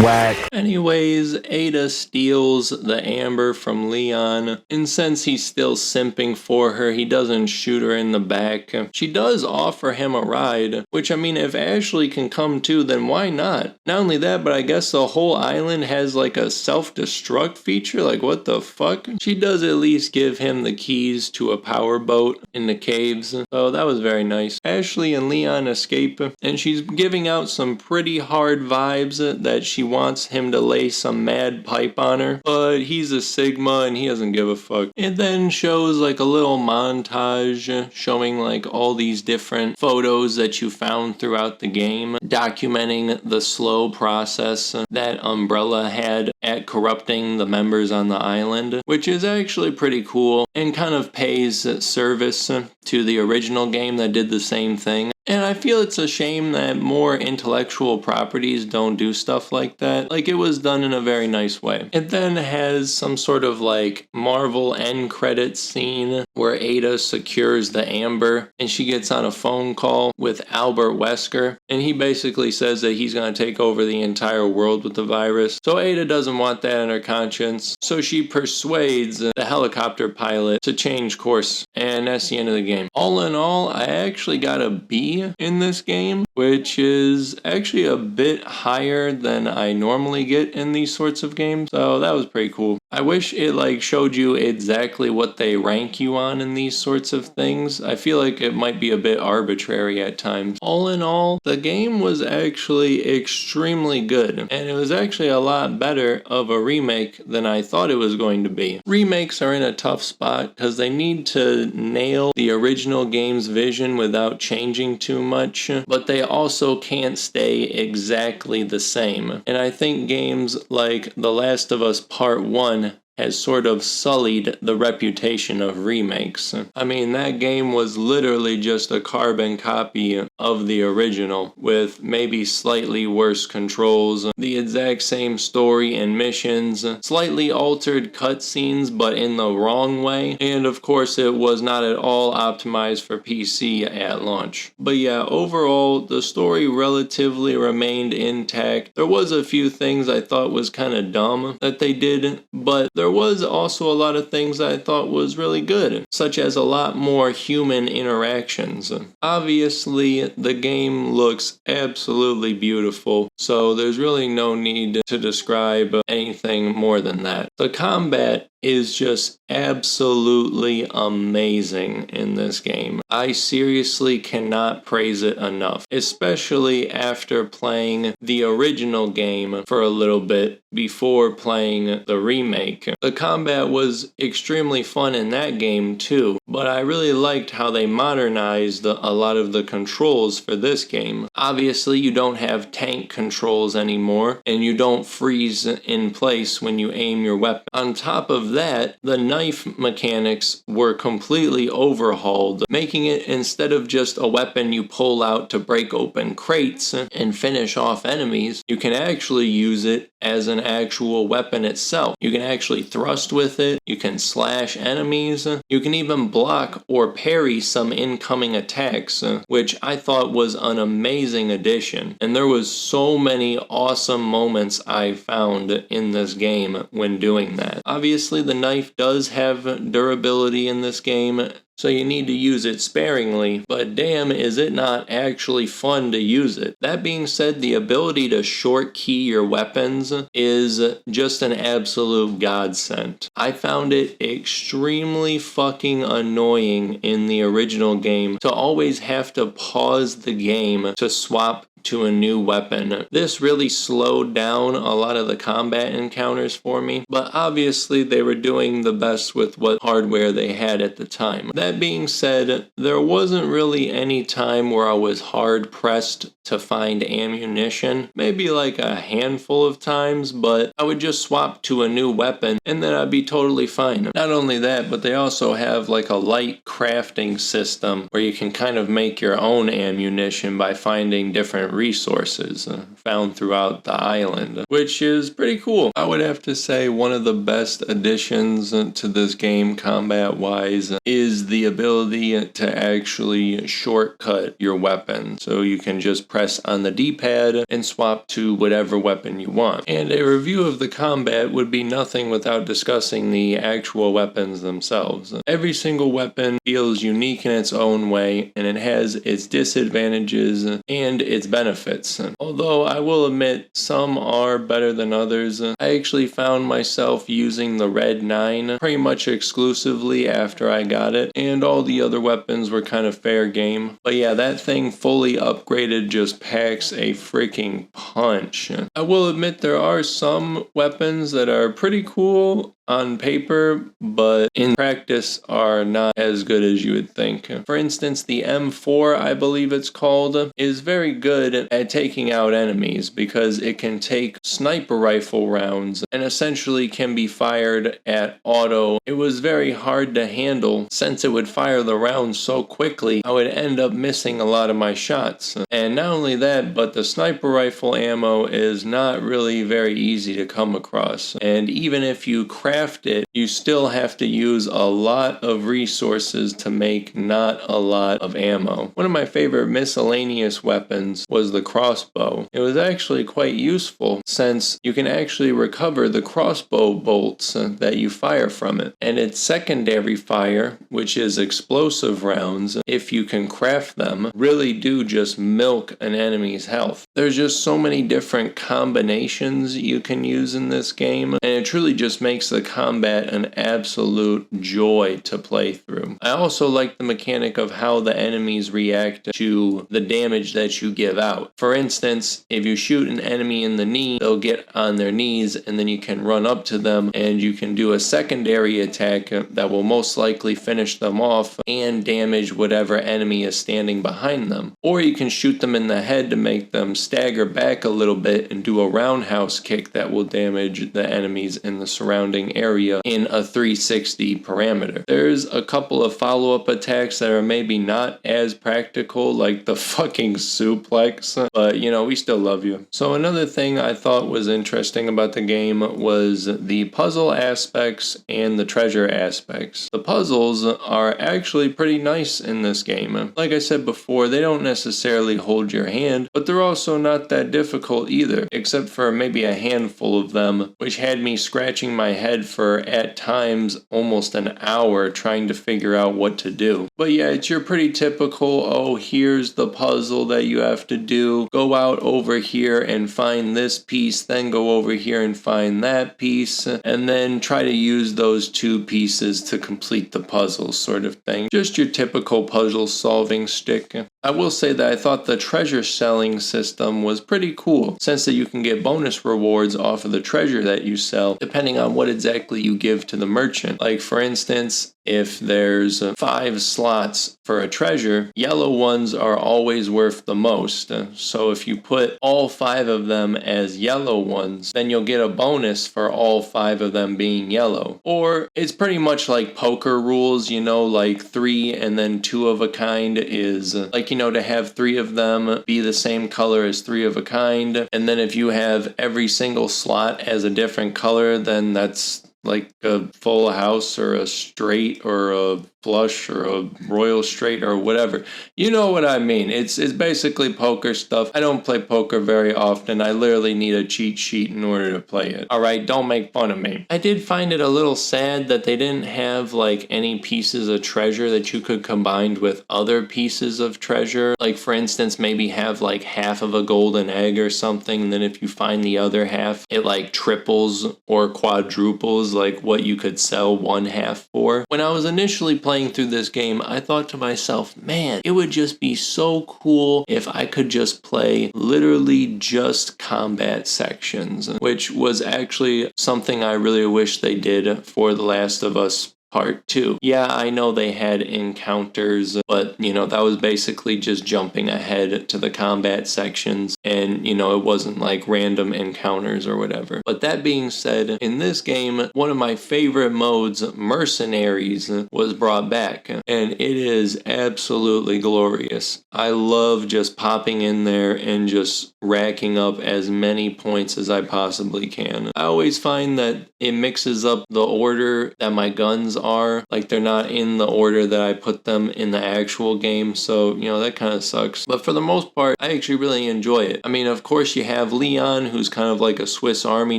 [SPEAKER 1] Whack. Anyways, Ada steals the amber from Leon, and since he's still simping for her, he doesn't shoot her in the back. She does offer him a ride, which I mean, if Ashley can come too, then why not? Not only that, but I guess the whole island has like a self-destruct feature, like what the fuck? She does at least give him the keys to a power boat in the caves, so that was very nice. Ashley and Leon escape, and she's giving out some pretty hard vibes that she wants him to lay some mad pipe on her, but he's a Sigma and he doesn't give a fuck. It then shows like a little montage showing like all these different photos that you found throughout the game, documenting the slow process that Umbrella had at corrupting the members on the island, which is actually pretty cool and kind of pays service to the original game that did the same thing. And I feel it's a shame that more intellectual properties don't do stuff like that. Like, it was done in a very nice way. It then has some sort of like Marvel end credits scene where Ada secures the amber and she gets on a phone call with Albert Wesker, and he basically says that he's going to take over the entire world with the virus. So Ada doesn't want that in her conscience, so she persuades the helicopter pilot to change course, and that's the end of the game. All in all, I actually got a B in this game, which is actually a bit higher than I normally get in these sorts of games, so that was pretty cool. I wish it like showed you exactly what they rank you on in these sorts of things. I feel like it might be a bit arbitrary at times. All in all, the game was actually extremely good, and it was actually a lot better of a remake than I thought it was going to be. Remakes are in a tough spot because they need to nail the original game's vision without changing too much, but they also can't stay exactly the same. And I think games like The Last of Us Part 1 has sort of sullied the reputation of remakes. I mean, that game was literally just a carbon copy of the original, with maybe slightly worse controls, the exact same story and missions, slightly altered cutscenes but in the wrong way, and of course it was not at all optimized for PC at launch. But yeah, overall, the story relatively remained intact. There was a few things I thought was kind of dumb that they did, but there was also a lot of things I thought was really good, such as a lot more human interactions. Obviously, the game looks absolutely beautiful, so there's really no need to describe anything more than that. The combat is just absolutely amazing in this game. I seriously cannot praise it enough, especially after playing the original game for a little bit before playing the remake. The combat was extremely fun in that game too, but I really liked how they modernized a lot of the controls for this game. Obviously, you don't have tank controls anymore, and you don't freeze in place when you aim your weapon. On top of that, the knife mechanics were completely overhauled, making it, instead of just a weapon you pull out to break open crates and finish off enemies, you can actually use it as an actual weapon itself. You can actually thrust with it, you can slash enemies, you can even block or parry some incoming attacks, which I thought was an amazing addition. And there was so many awesome moments I found in this game when doing that. Obviously, the knife does have durability in this game, so you need to use it sparingly, but damn, is it not actually fun to use it. That being said, the ability to short key your weapons is just an absolute godsend. I found it extremely fucking annoying in the original game to always have to pause the game to swap to a new weapon. This really slowed down a lot of the combat encounters for me, but obviously they were doing the best with what hardware they had at the time. That being said, there wasn't really any time where I was hard pressed to find ammunition, maybe like a handful of times, but I would just swap to a new weapon and then I'd be totally fine. Not only that, but they also have like a light crafting system where you can kind of make your own ammunition by finding different resources found throughout the island, which is pretty cool. I would have to say one of the best additions to this game combat wise is the ability to actually shortcut your weapon, so you can just press on the D-pad and swap to whatever weapon you want. And a review of the combat would be nothing without discussing the actual weapons themselves. Every single weapon feels unique in its own way, and it has its disadvantages and its benefits. Although I will admit some are better than others. I actually found myself using the Red 9 pretty much exclusively after I got it, and all the other weapons were kind of fair game. But yeah, that thing fully upgraded just packs a freaking punch. I will admit there are some weapons that are pretty cool on paper, but in practice are not as good as you would think. For instance, the M4, I believe it's called, is very good at taking out enemies because it can take sniper rifle rounds and essentially can be fired at auto. It was very hard to handle since it would fire the rounds so quickly. I would end up missing a lot of my shots. And not only that, but the sniper rifle ammo is not really very easy to come across. And even if you craft it, you still have to use a lot of resources to make not a lot of ammo. One of my favorite miscellaneous weapons was the crossbow. It was actually quite useful since you can actually recover the crossbow bolts that you fire from it. And its secondary fire, which is explosive rounds, if you can craft them, really do just milk an enemy's health. There's just so many different combinations you can use in this game, and it truly just makes the combat an absolute joy to play through. I also like the mechanic of how the enemies react to the damage that you give out. For instance, if you shoot an enemy in the knee, they'll get on their knees and then you can run up to them and you can do a secondary attack that will most likely finish them off and damage whatever enemy is standing behind them. Or you can shoot them in the head to make them stagger back a little bit and do a roundhouse kick that will damage the enemies in the surrounding area in a 360 parameter. There's a couple of follow-up attacks that are maybe not as practical, like the fucking suplex, but you know, we still love you. So another thing I thought was interesting about the game was the puzzle aspects and the treasure aspects. The puzzles are actually pretty nice in this game. Like I said before, they don't necessarily hold your hand, but they're also not that difficult either, except for maybe a handful of them, which had me scratching my head for, at times, almost an hour trying to figure out what to do. But yeah, it's your pretty typical, oh, here's the puzzle that you have to do, go out over here and find this piece, then go over here and find that piece, and then try to use those two pieces to complete the puzzle sort of thing. Just your typical puzzle solving stick. I will say that I thought the treasure selling system was pretty cool, since that you can get bonus rewards off of the treasure that you sell, depending on what exactly you give to the merchant. Like for instance, if there's 5 slots for a treasure, yellow ones are always worth the most. So if you put all 5 of them as yellow ones, then you'll get a bonus for all 5 of them being yellow. Or it's pretty much like poker rules, you know, like 3 and then 2 of a kind is like, you know, to have 3 of them be the same color as 3 of a kind. And then if you have every single slot as a different color, then that's like a full house or a straight or a flush or a royal straight or whatever. You know what I mean. It's basically poker stuff. I don't play poker very often. I literally need a cheat sheet in order to play it. Alright, don't make fun of me. I did find it a little sad that they didn't have like any pieces of treasure that you could combine with other pieces of treasure. Like for instance, maybe have like half of a golden egg or something, and then if you find the other half, it like triples or quadruples like what you could sell one half for. When I was initially playing through this game, I thought to myself, man, it would just be so cool if I could just play literally just combat sections, which was actually something I really wish they did for The Last of Us Part 2. Yeah, I know they had encounters, but, you know, that was basically just jumping ahead to the combat sections, and, you know, it wasn't like random encounters or whatever. But that being said, in this game, one of my favorite modes, Mercenaries, was brought back, and it is absolutely glorious. I love just popping in there and just racking up as many points as I possibly can. I always find that it mixes up the order that my guns are. Like, they're not in the order that I put them in the actual game, so, you know, that kind of sucks. But for the most part, I actually really enjoy it. I mean, of course, you have Leon, who's kind of like a Swiss Army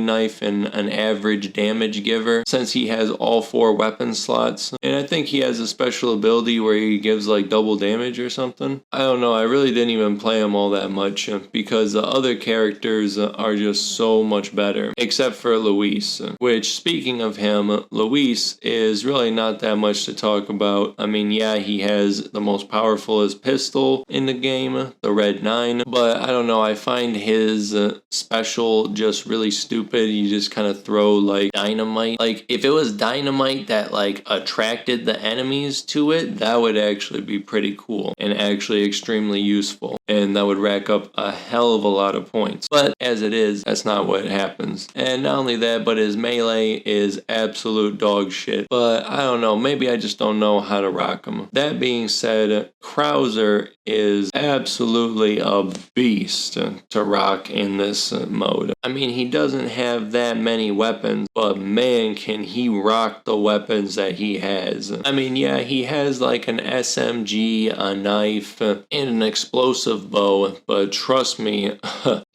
[SPEAKER 1] knife and an average damage giver, since he has all 4 weapon slots. And I think he has a special ability where he gives like double damage or something. I don't know, I really didn't even play him all that much, because the other characters are just so much better, except for Luis, which, speaking of him, Luis is really not that much to talk about. I mean, yeah, he has the most powerfulest pistol in the game, the Red 9, but I don't know, I find his special just really stupid. You just kind of throw like dynamite. Like, if it was dynamite that like attracted the enemies to it, that would actually be pretty cool and actually extremely useful, and that would rack up a hell of a lot of points. But as it is, that's not what happens. And not only that, but his melee is absolute dog shit. But I don't know, maybe I just don't know how to rock him. That being said, Krauser is absolutely a beast to rock in this mode. I mean, he doesn't have that many weapons, but man, can he rock the weapons that he has. I mean, yeah, he has like an SMG, a knife, and an explosive bow, but trust me,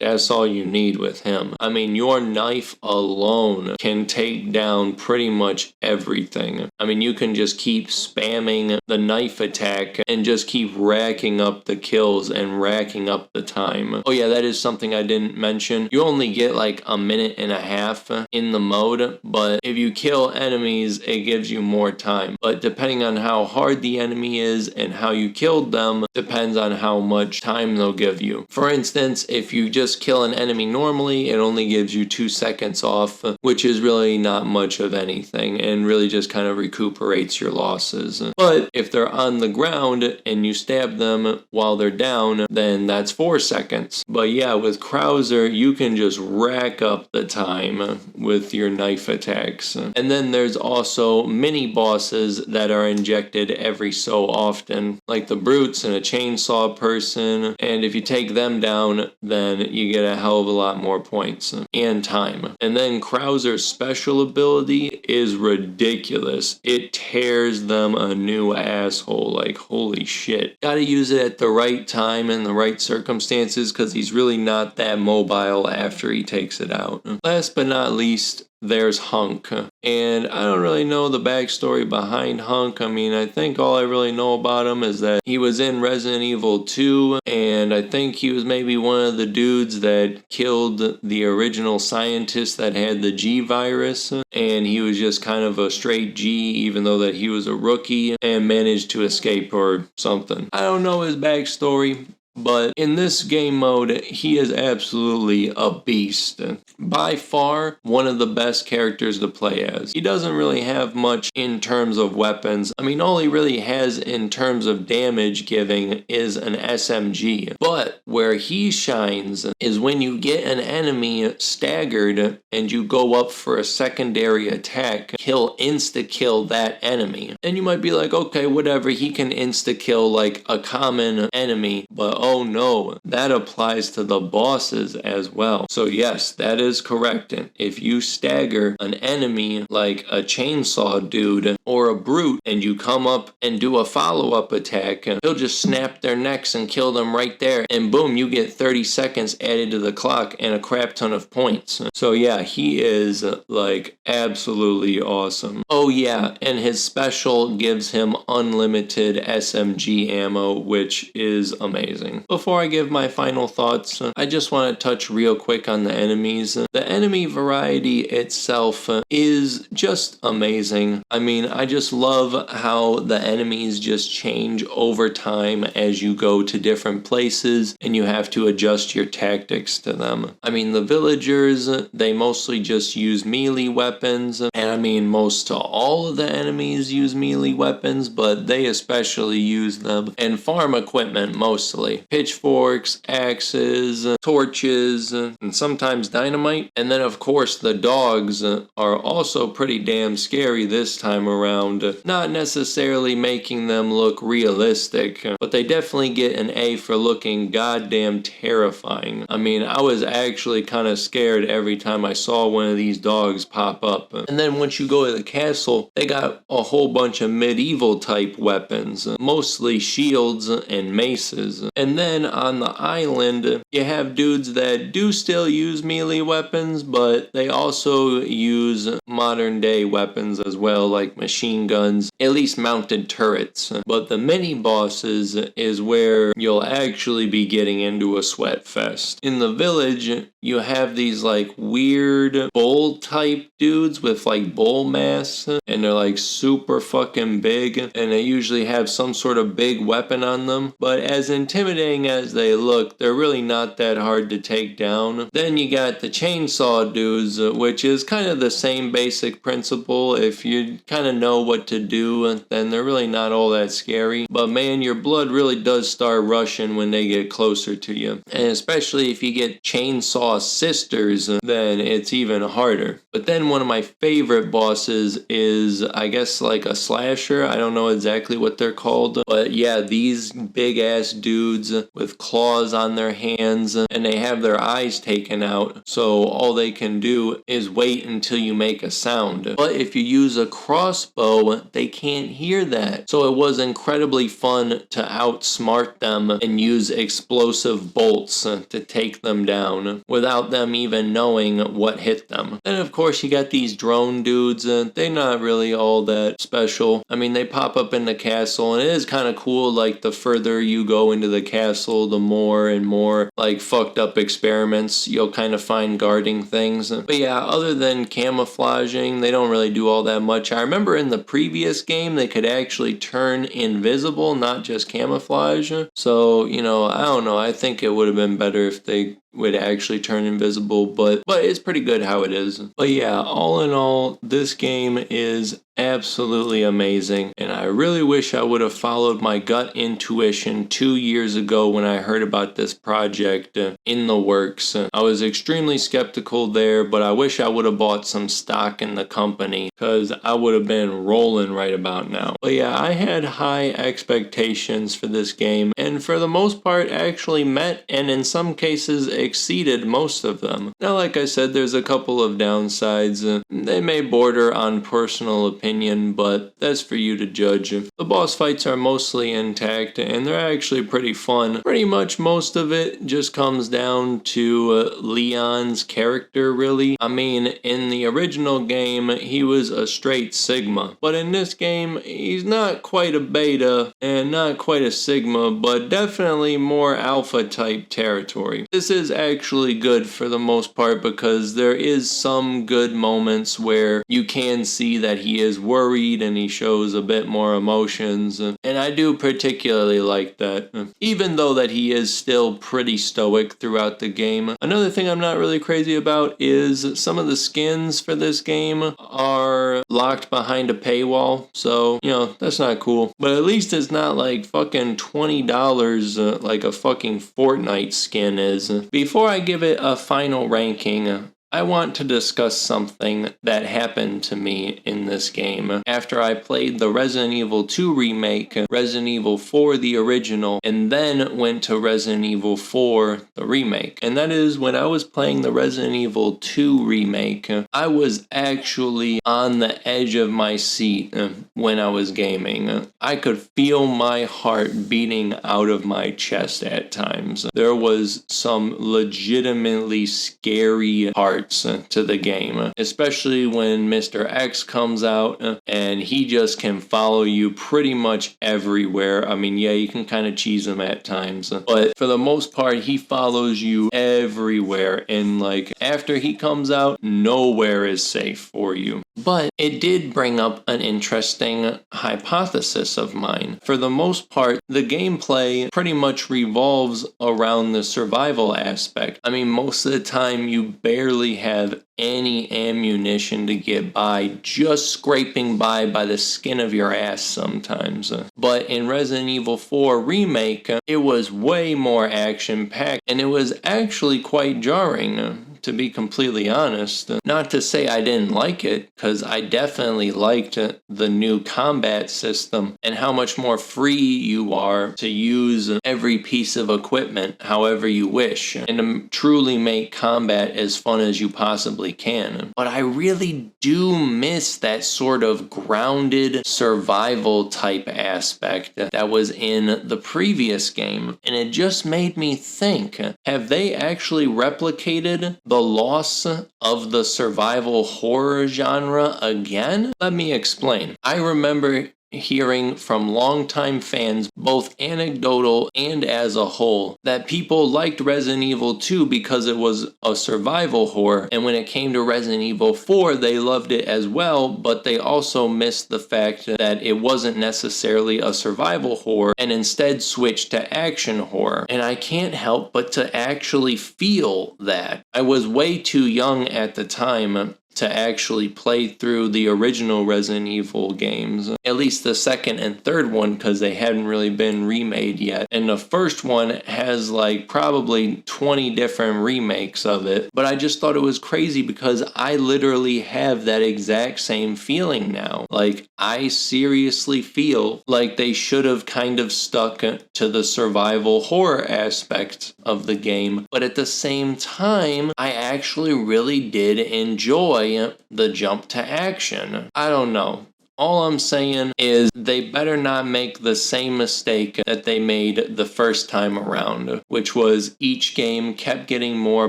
[SPEAKER 1] that's all you need with him. I mean, your knife alone can take down pretty much everything. I mean, you can just keep spamming the knife attack and just keep racking up the kills and racking up the time. Oh yeah, that is something I didn't mention. You only get like a minute and a half in the mode, but if you kill enemies, it gives you more time. But depending on how hard the enemy is and how you killed them, depends on how much time they'll give you. For instance, if you just kill an enemy normally, it only gives you 2 seconds off, which is really not much of anything and really just kind of recuperates your losses. But if they're on the ground and you stab them while they're down, then that's 4 seconds. But yeah, with Krauser, you can just rack up the time with your knife attacks. And then there's also mini bosses that are injected every so often, like the brutes and a chainsaw person, and if you take them down, then you get a hell of a lot more points and time. And then Krauser's special ability is ridiculous. It tears them a new asshole, like holy shit. Gotta use it at the right time and the right circumstances, because he's really not that mobile after he takes it out. Last but not least, there's Hunk. And I don't really know the backstory behind Hunk. I mean, I think all I really know about him is that he was in Resident Evil 2, and I think he was maybe one of the dudes that killed the original scientist that had the G virus, and he was just kind of a straight G, even though that he was a rookie, and managed to escape or something. I don't know his backstory. But in this game mode, he is absolutely a beast. By far, one of the best characters to play as. He doesn't really have much in terms of weapons. I mean, all he really has in terms of damage giving is an SMG. But where he shines is when you get an enemy staggered and you go up for a secondary attack, he'll insta-kill that enemy. And you might be like, okay, whatever, he can insta-kill like a common enemy, but oh no, that applies to the bosses as well. So yes, that is correct. If you stagger an enemy like a chainsaw dude or a brute and you come up and do a follow-up attack, he'll just snap their necks and kill them right there, and boom, you get 30 seconds added to the clock and a crap ton of points. So yeah, he is like absolutely awesome. Oh yeah, and his special gives him unlimited SMG ammo, which is amazing. Before I give my final thoughts, I just want to touch real quick on the enemies. The enemy variety itself is just amazing. I mean, I just love how the enemies just change over time as you go to different places and you have to adjust your tactics to them. I mean, the villagers, they mostly just use melee weapons, and I mean, most to all of the enemies use melee weapons, but they especially use them, and farm equipment mostly. Pitchforks, axes, torches, and sometimes dynamite. And then of course the dogs are also pretty damn scary this time around. Not necessarily making them look realistic, but they definitely get an A for looking goddamn terrifying. I mean, I was actually kind of scared every time I saw one of these dogs pop up. And then once you go to the castle, they got a whole bunch of medieval type weapons, mostly shields and maces. And then on the island, you have dudes that do still use melee weapons, but they also use modern day weapons as well, like machine guns, at least mounted turrets. But the mini bosses is where you'll actually be getting into a sweat fest. In the village, you have these like weird bull type dudes with like bull masks, and they're like super fucking big, and they usually have some sort of big weapon on them. But as intimidating as they look, they're really not that hard to take down. Then you got the chainsaw dudes, which is kind of the same basic principle. If you kind of know what to do, then they're really not all that scary. But man, your blood really does start rushing when they get closer to you. And especially if you get chainsaw sisters, then it's even harder. But then one of my favorite bosses is, I guess, like a slasher. I don't know exactly what they're called. But yeah, these big ass dudes with claws on their hands, and they have their eyes taken out, so all they can do is wait until you make a sound. But if you use a crossbow, they can't hear that. So it was incredibly fun to outsmart them and use explosive bolts to take them down without them even knowing what hit them. Then of course you got these drone dudes, they're not really all that special. I mean, they pop up in the castle, and it is kind of cool. Like, the further you go into the castle, the more and more like fucked up experiments you'll kind of find guarding things. But yeah, other than camouflaging, they don't really do all that much. I remember in the previous game they could actually turn invisible, not just camouflage. So, you know, I don't know, I think it would have been better if they would actually turn invisible, but it's pretty good how it is. But yeah, all in all, this game is absolutely amazing, and I really wish I would have followed my gut intuition 2 years ago when I heard about this project in the works. I was extremely skeptical there, but I wish I would have bought some stock in the company, because I would have been rolling right about now. But yeah, I had high expectations for this game, and for the most part actually met, and in some cases exceeded most of them. Now, like I said, there's a couple of downsides. They may border on personal opinion, but that's for you to judge. The boss fights are mostly intact, and they're actually pretty fun. Pretty much most of it just comes down to Leon's character, really. I mean, in the original game, he was a straight Sigma, but in this game, he's not quite a beta, and not quite a Sigma, but definitely more alpha type territory. This is actually good for the most part, because there is some good moments where you can see that he is worried and he shows a bit more emotions, and I do particularly like that, even though that he is still pretty stoic throughout the game. Another thing I'm not really crazy about is some of the skins for this game are locked behind a paywall, so, you know, that's not cool. But at least it's not like fucking $20 like a fucking Fortnite skin is. Before I give it a final ranking, I want to discuss something that happened to me in this game after I played the Resident Evil 2 remake, Resident Evil 4 the original, and then went to Resident Evil 4 the remake. And that is, when I was playing the Resident Evil 2 remake, I was actually on the edge of my seat when I was gaming. I could feel my heart beating out of my chest at times. There was some legitimately scary parts to the game, especially when Mr. X comes out and he just can follow you pretty much everywhere. I mean, yeah, you can kind of cheese him at times, but for the most part, he follows you everywhere, and like after he comes out, nowhere is safe for you. But it did bring up an interesting hypothesis of mine. For the most part, the gameplay pretty much revolves around the survival aspect. I mean, most of the time you barely have any ammunition to get by, just scraping by the skin of your ass sometimes. But in Resident Evil 4 Remake, it was way more action-packed, and it was actually quite jarring, to be completely honest. Not to say I didn't like it, because I definitely liked the new combat system and how much more free you are to use every piece of equipment however you wish, and to truly make combat as fun as you possibly can. But I really do miss that sort of grounded survival type aspect that was in the previous game, and it just made me think, have they actually replicated the loss of the survival horror genre again? Let me explain. I remember hearing from longtime fans, both anecdotal and as a whole, that people liked Resident Evil 2 because it was a survival horror, and when it came to Resident Evil 4, they loved it as well, but they also missed the fact that it wasn't necessarily a survival horror, and instead switched to action horror. And I can't help but to actually feel that. I was way too young at the time to actually play through the original Resident Evil games. At least the second and third one, because they hadn't really been remade yet. And the first one has like probably 20 different remakes of it. But I just thought it was crazy because I literally have that exact same feeling now. Like, I seriously feel like they should have kind of stuck to the survival horror aspect of the game. But at the same time, I actually really did enjoy the jump to action. I don't know. All I'm saying is they better not make the same mistake that they made the first time around, which was each game kept getting more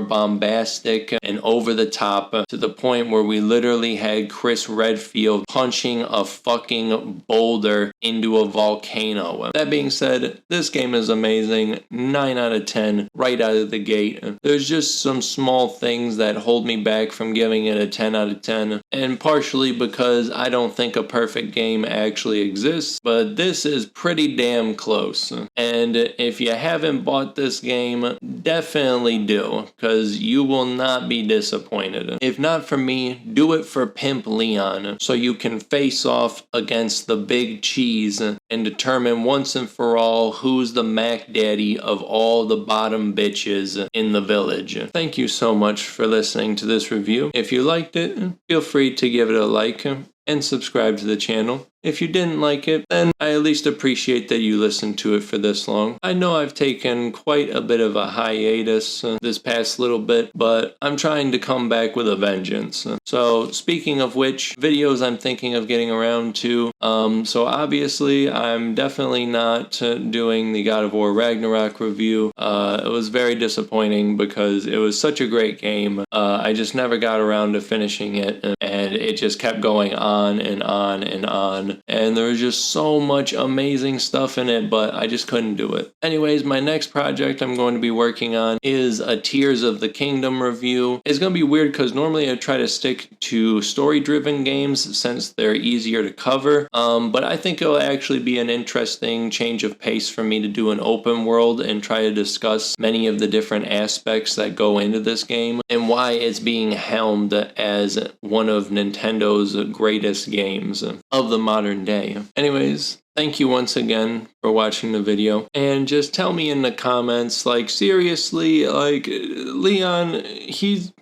[SPEAKER 1] bombastic and over the top to the point where we literally had Chris Redfield punching a fucking boulder into a volcano. That being said, this game is amazing. 9 out of 10 right out of the gate. There's just some small things that hold me back from giving it a 10 out of 10, and partially because I don't think a perfect game actually exists, but this is pretty damn close. And if you haven't bought this game, definitely do, because you will not be disappointed. If not for me, do it for Pimp Leon, so you can face off against the big cheese and determine once and for all who's the Mac Daddy of all the bottom bitches in the village. Thank you so much for listening to this review. If you liked it, feel free to give it a like and subscribe to the channel. If you didn't like it, then I at least appreciate that you listened to it for this long. I know I've taken quite a bit of a hiatus this past little bit, but I'm trying to come back with a vengeance. So speaking of which, videos I'm thinking of getting around to. So obviously I'm definitely not doing the God of War Ragnarok review. It was very disappointing because it was such a great game. I just never got around to finishing it, and and it just kept going on and on and on, and there was just so much amazing stuff in it, but I just couldn't do it. Anyways, my next project I'm going to be working on is a Tears of the Kingdom review. It's going to be weird because normally I try to stick to story-driven games since they're easier to cover, but I think it'll actually be an interesting change of pace for me to do an open world and try to discuss many of the different aspects that go into this game and why it's being helmed as one of Nintendo's greatest games of the modern day. Anyways, thank you once again for watching the video, and just tell me in the comments, like, seriously, like, Leon, he's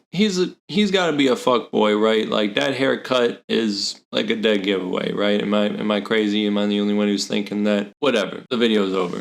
[SPEAKER 1] got to be a fuckboy, right? Like, that haircut is like a dead giveaway, right? Am I crazy? Am I the only one who's thinking that? Whatever. The video's over.